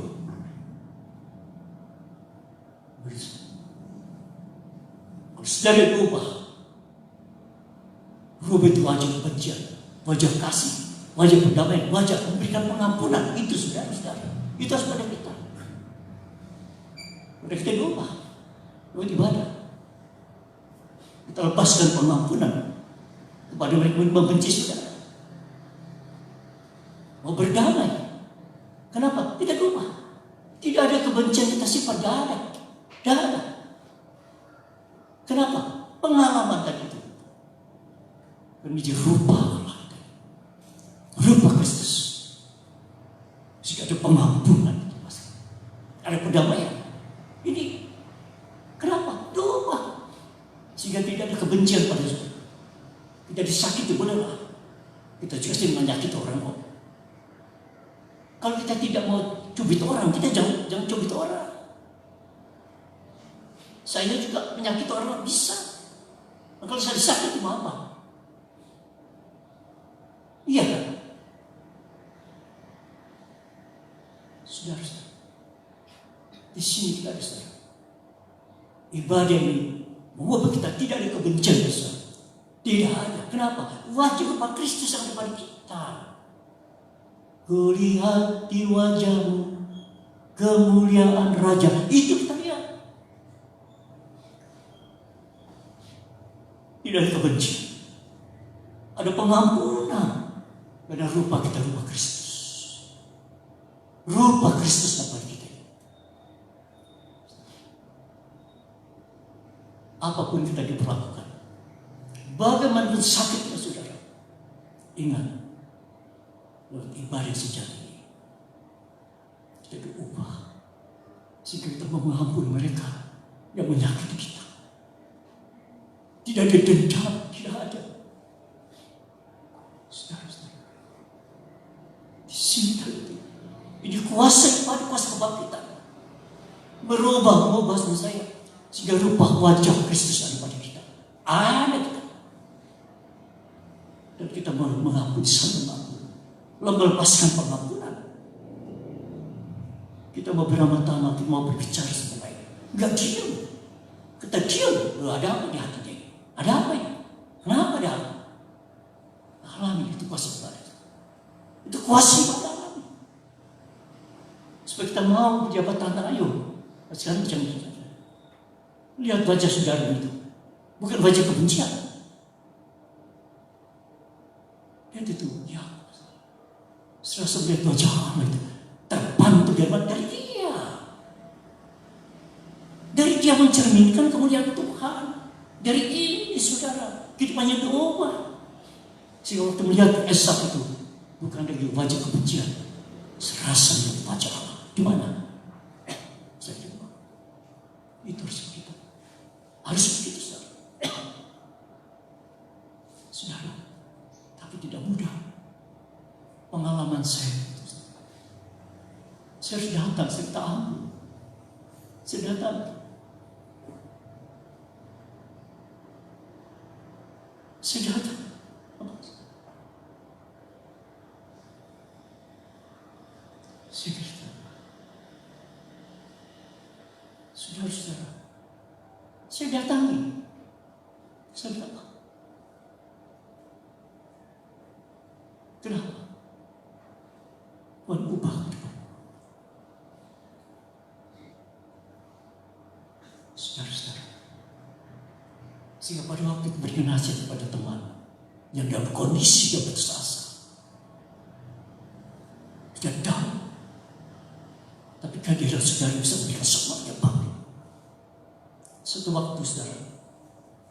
Kalau saudara diubah itu wajah kebencian, wajah kasih, wajah perdamaian, wajah memberikan pengampunan. Itu saudara-saudara, itu harus pada kita. Pada kita diubah, lewat ibadah. Kita lepaskan pengampunan kepada mereka yang membenci saudara. Mau berdamai. Kenapa? Tidak berubah. Tidak ada kebencian kita sifat, tidak ada. Kenapa? Pengalaman tadi itu. Menjadi rupa Allah, rupa Kristus. Jika ada pengampunan, ada perdamaian. Ini kenapa? Berubah. Sehingga tidak ada kebencian pada kita. Tidak disakiti, bolehlah. Kita juga sering menyakiti orang. Kalau kita tidak mau cubit orang, kita jangan cubit orang. Saya juga menyakiti orang bisa. Nah, kalau saya disakiti mau apa? Iya kan? Saudara-saudara, di sini kita ada saudara. Ibadah ini membuat kita tidak ada kebencian besar. Tidak ada. Kenapa? Wajah Bapak Kristus yang ada pada kita. Kulihat di wajahmu kemuliaan Raja. Itu kita lihat. Tidak ada kebencian. Ada pengampunan. Ada rupa kita, rupa Kristus. Rupa Kristus dapat kita. Apapun kita diperlakukan, bagaimanapun sakitnya saudara, ingat, lewat ibadah sejarah ini kita diubah sehingga kita mengampuni mereka yang menyakiti kita. Tidak ada dendam, tidak ada. Saudara-saudara, di sini itu ini kuasa pada kuasa kebangkitan merubah saya sehingga rupa wajah Kristus ada pada kita. Ada kita. Dan kita mengampuni saling mengampuni, melepaskan pengampunan. Kita mau beramah-tamah, kita mau berbicara sebenarnya. Enggak diam. Kita diam. Ada apa di hatinya? Ada apa ini? Kenapa ada apa? Alami itu kuasa ibadah. Itu kuasa ibadah alami. Supaya kita mau berjabat tangan, ayo. Sekarang jangan. Lihat wajah saudara itu. Bukan wajah kebencian. Lihat itu. Ya. Serasa melihat wajah Allah itu. Terbantu dari dia. Dari dia mencerminkan kemuliaan Tuhan. Dari ini saudara. Kehidupannya berubah. Sehingga waktu melihat Esau itu. Bukan lagi wajah kebencian. Serasa melihat wajah Allah. Di mana? Saya coba. Itu harus begitu. Harus begitu saudara. Saudara. Tapi tidak mudah. Pengalaman saya. Saya harus datang, saya minta ampun. Saya datang. Saya datang. Saya datang. Saudara-saudara, saya datangi. Saya datang. Kenapa? Tuhan ubah. Saudara-saudara, Sehingga pada waktu itu berikan nasihat kepada teman yang dalam kondisi dia putus asa. Dia down. Tapi kehadiran saudara bisa memberikan semangat yang baru. Suatu waktu saudara,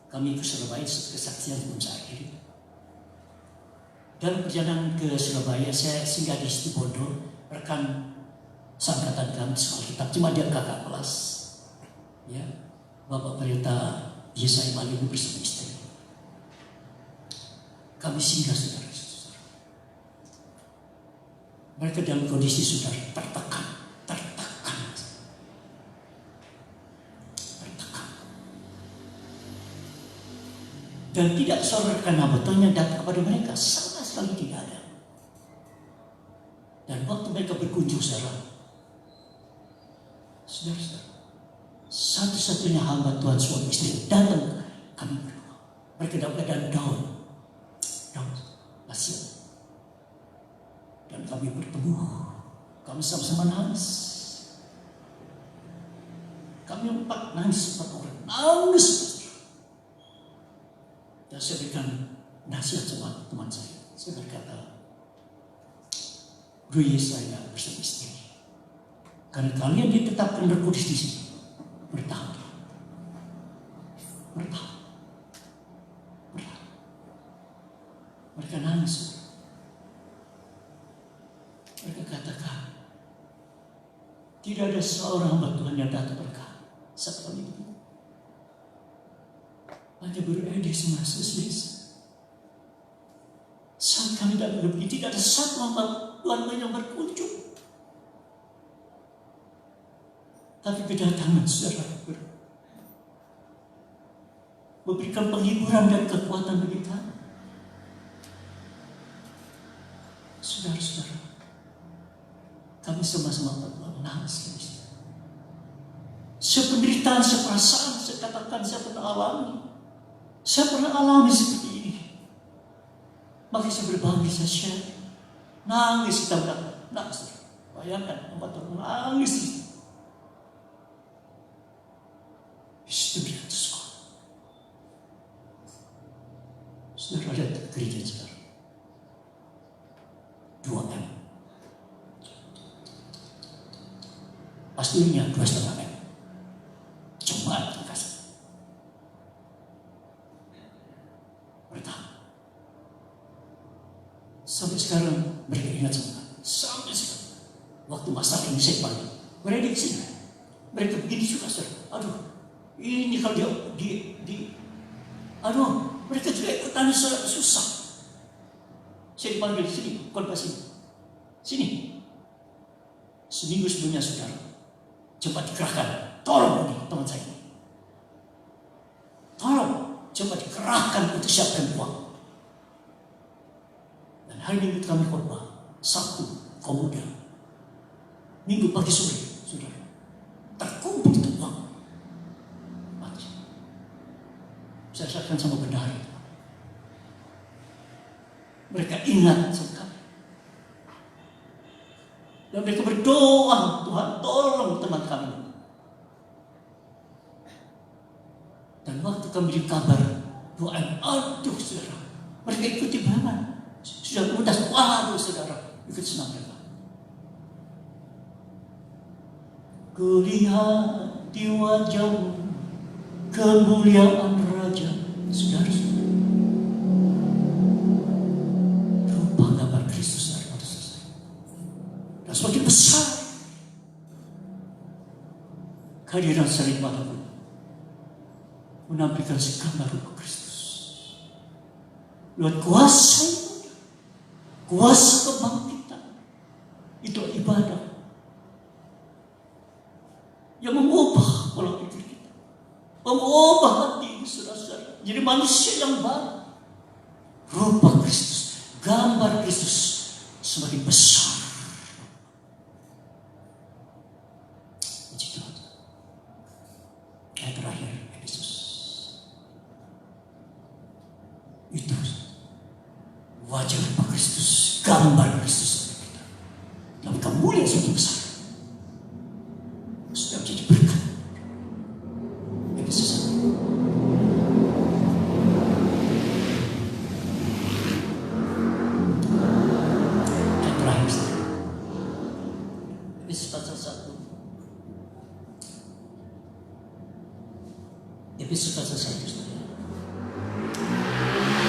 kami ke Surabaya, satu kesaksian sebelum saya akhiri. Dalam perjalanan ke Surabaya, saya singgah di Situbondo, rekan seangkatan kami sekolah kitab, cuma dia kakak kelas. Ya, Bapak Pendeta Yesaya Malibu bersama istri. Kami singgah saudara-saudara. Mereka dalam kondisi saudara tertekan. Dan tidak seorang rekan yang datang kepada mereka, sama sekali tidak ada. Dan waktu mereka berkunjung saudara, satu-satunya hamba Tuhan suami istri datang kami berdua. Mereka dalam keadaan down, kasihan. Dan kami bertemu, kami sama-sama nangis. Kami nangis 4 orang, nangis. Dan saya berikan nasihat sama teman saya. Saya berkata, Bro Yesaya bersama istri, karena kalian ditetapkan berkudus di sini, bertahan. Mereka nangis. Mereka katakan, tidak ada seorang hamba Tuhan yang datang berkah saat kami itu. Hanya berada di semua desa. Saat kami datang lebih, tidak ada satu hamba Tuhan yang berkunjung. Tapi kedatangan saudara memberikan penghiburan dan kekuatan bagi kami. Saudara-saudara, kami sama-sama menangis. Sependeritaan, seperasaan, saya katakan saya pernah alami. Saya pernah alami seperti ini. Maka saya berbagi, saya share. Nangis kita nangis. Bayangkan, empat orang nangis. Itu dia sekolah. Saudara lihat gereja sekarang. 2M. Pastinya 2,5 M. Cuma kasih. Sampai sekarang mereka ingat sama kami. Sampai sekarang. Waktu masa ini saya balik. Mereka di sini. Mereka begini juga saudara. Aduh, ini kalau mereka juga ikutan susah. Saya dipanggil di sini, khotbah sini. Sini. Seminggu sebelumnya saudara, cepat dikerahkan. Tolong ini teman saya. Tolong, coba dikerahkan untuk siapkan uang. Hari Minggu kami khotbah, Sabtu Pemuda, Minggu pagi sore, saudara, terkumpul itu uang. Mati. Saya serahkan sama bendahara. Mereka ingat sama kami. Dan mereka berdoa, Tuhan tolong teman kami. Dan waktu kami dikabar, doa, aduh saudara, mereka ikuti banget. Sudah mudah, waduh saudara, ikut senang mereka. Kulihat di wajahmu kemuliaan Raja, saudara. Rupa gambar Kristus dari mata saya. Dan semakin besar kehadiran sering padaku menampilkan segambar rupa Kristus. Lewat kuasa kebangkitan, itu ibadah yang mengubah pola pikir kita, mengubah hati saudara-saudara, jadi manusia yang baru. Rupa Kristus, gambar Kristus semakin besar. Puji Tuhan. Ayat terakhir, Yesus. Itu wajah rupa Kristus, gambar Kristus kita. Dalam kemuliaan semakin besar. Sudah menjadi berkat. Yesus. terakhir saudara. Efesus pasal 1. Efesus pasal 1 saudara.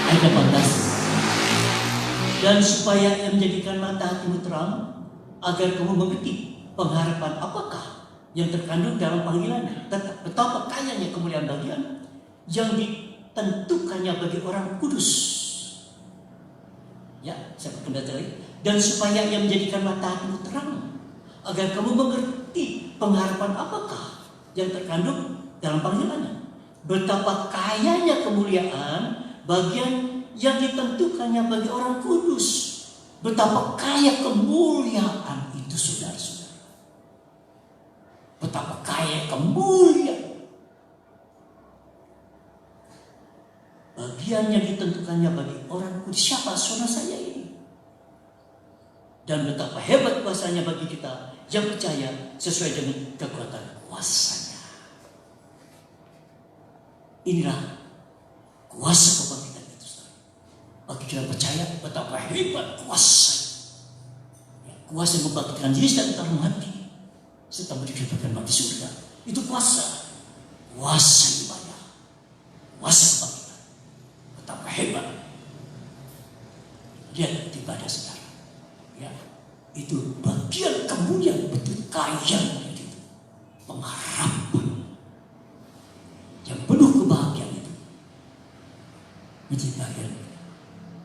Ayat 18. Dan supaya ia menjadikan mata hatimu terang, agar kamu mengerti pengharapan apakah yang terkandung dalam panggilannya, betapa kayanya kemuliaan bagian yang ditentukannya bagi orang kudus. Ya, saya berkata lagi. Dan supaya ia menjadikan mata hatimu terang, agar kamu mengerti pengharapan apakah yang terkandung dalam panggilannya, betapa kayanya kemuliaan bagian yang ditentukannya bagi orang kudus. Betapa kaya kemuliaan itu saudara-saudara. Betapa kaya kemuliaan. Bagian yang ditentukannya bagi orang kudus. Siapa saudara saya ini? Dan betapa hebat kuasanya bagi kita yang percaya sesuai dengan kekuatan kuasanya. Inilah kuasa kebangkitan. Bagi kita percaya betapa hebat kuasa, kuasa yang membangkitkan Yesus dari dalam hati serta menjadikan bagi surga. Itu kuasa ibadah, kuasa kebangkitan. Betapa hebat. Lihat ibadah saudara, ya, itu bagian kemuliaan betul kaya itu, pengharapan yang penuh kebahagiaan itu menjadi bagian.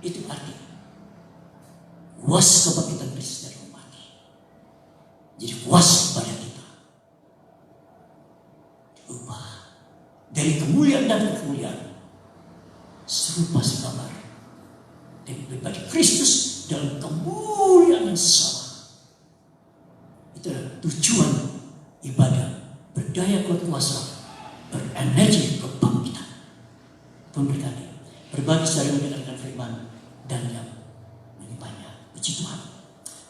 Itu arti kuasa kebangkitan Kristus dari mati. Jadi kuasa kepada kita diubah dari kemuliaan dan kemuliaan serupa sekamar dengan pribadi Kristus dalam kemuliaan yang sama. Itu adalah tujuan ibadah berdaya kuat kuasa, berenergi kebangkitan. Tuhan berkati berbagi saya mendengarkan firman dan yang menimpanya. Puji Tuhan.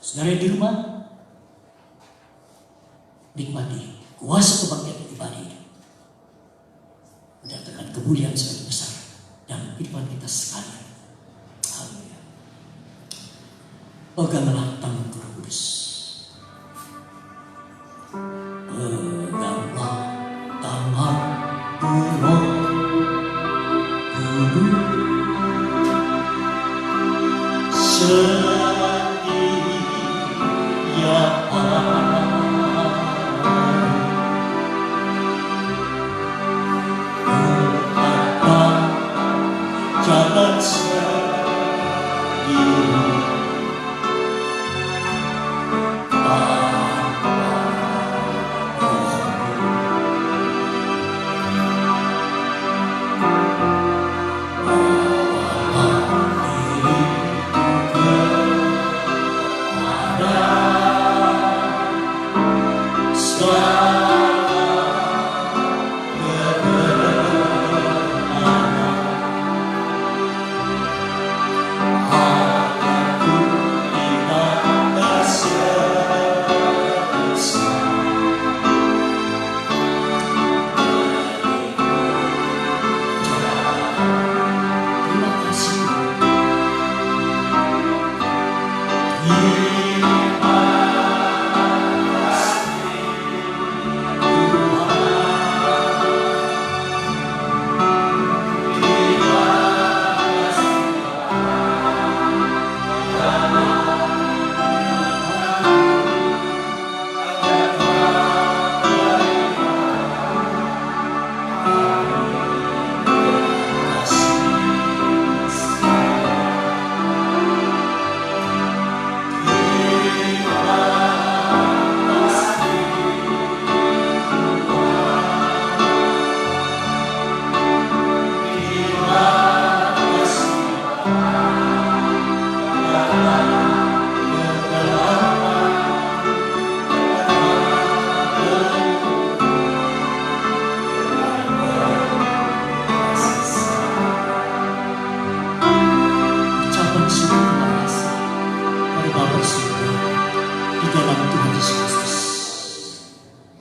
Saudara di rumah, nikmati kuasa kebangkitan ibadah ini, mendatangkan kemuliaan semakin besar dalam kehidupan kita sekalian. Haleluya. Peganglah tangan Roh Kudus. Peganglah tangan Roh Kudus. Setia berkata jangan sendiri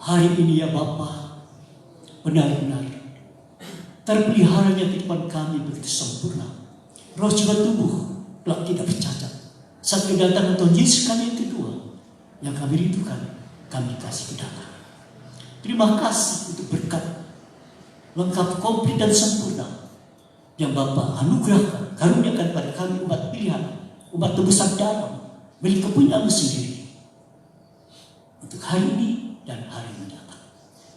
hari ini ya Bapa, benar-benar terpeliharanya kehidupan kami begitu sempurna. Roh jiwa tubuh telah tidak bercacat Saat kedatangan Tuhan Yesus kali yang kedua, yang kami rindukan, kami kasih kedatangan. Terima kasih untuk berkat lengkap, komplit dan sempurna yang Bapa anugerahkan, karuniakan pada kami umat pilihan, umat tebusan darah, milik kepunyaan sendiri untuk hari ini dan hari mendatang.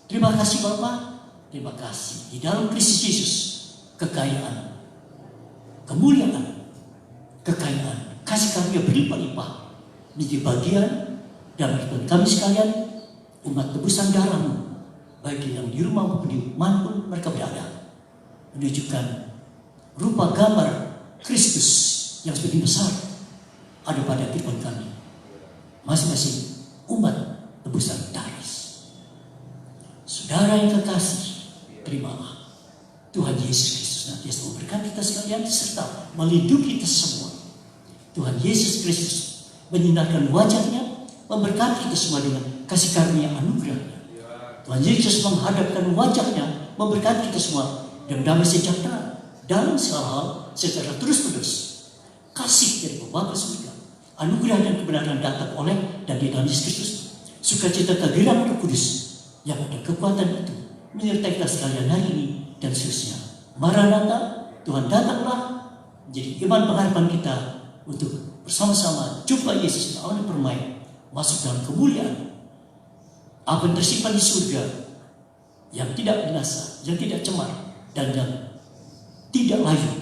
Terima kasih Bapa, terima kasih di dalam Kristus Yesus kekayaan, kemuliaan, kekayaan, kasih karunia berlimpah-limpah menjadi bagian dan kehidupan kami sekalian, umat tebusan darah-Mu, baik yang di rumah maupun di manapun mereka berada, menunjukkan rupa gambar Kristus yang seperti besar ada pada kehidupan kami, masing-masing umat tebusan darah. Saudara yang kekasih, terimalah Tuhan Yesus Kristus senantiasa memberkati kita sekalian serta melindungi kita semua. Tuhan Yesus Kristus menyinarkan wajahnya, memberkati kita semua dengan kasih karunia anugerahnya. Tuhan Yesus menghadapkan wajahnya, memberkati kita semua dengan damai sejahtera dalam segala hal secara terus-menerus. Kasih dari Bapa surga, anugerah dan kebenaran datang oleh dan di dalam Yesus Kristus. Sukacita kehadiran Roh Kudus yang ada kekuatan itu menyertai kita sekalian hari ini dan seterusnya. Maranatha, Tuhan datanglah, menjadi iman pengharapan kita untuk bersama-sama jumpa Yesus dan Allah permai masuk dalam kemuliaan apa yang tersimpan di surga yang tidak binasa, yang tidak cemar dan yang tidak layu,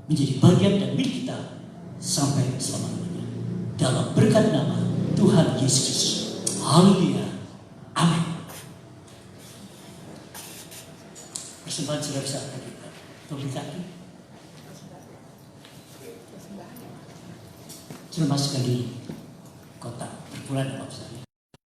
menjadi bagian dan milik kita sampai selama-lamanya dalam berkat nama Tuhan Yesus. Haleluya, amin. Persembahan sudah bisa kita berkati. Sudah masuk di kotak perpuluhan Bapak.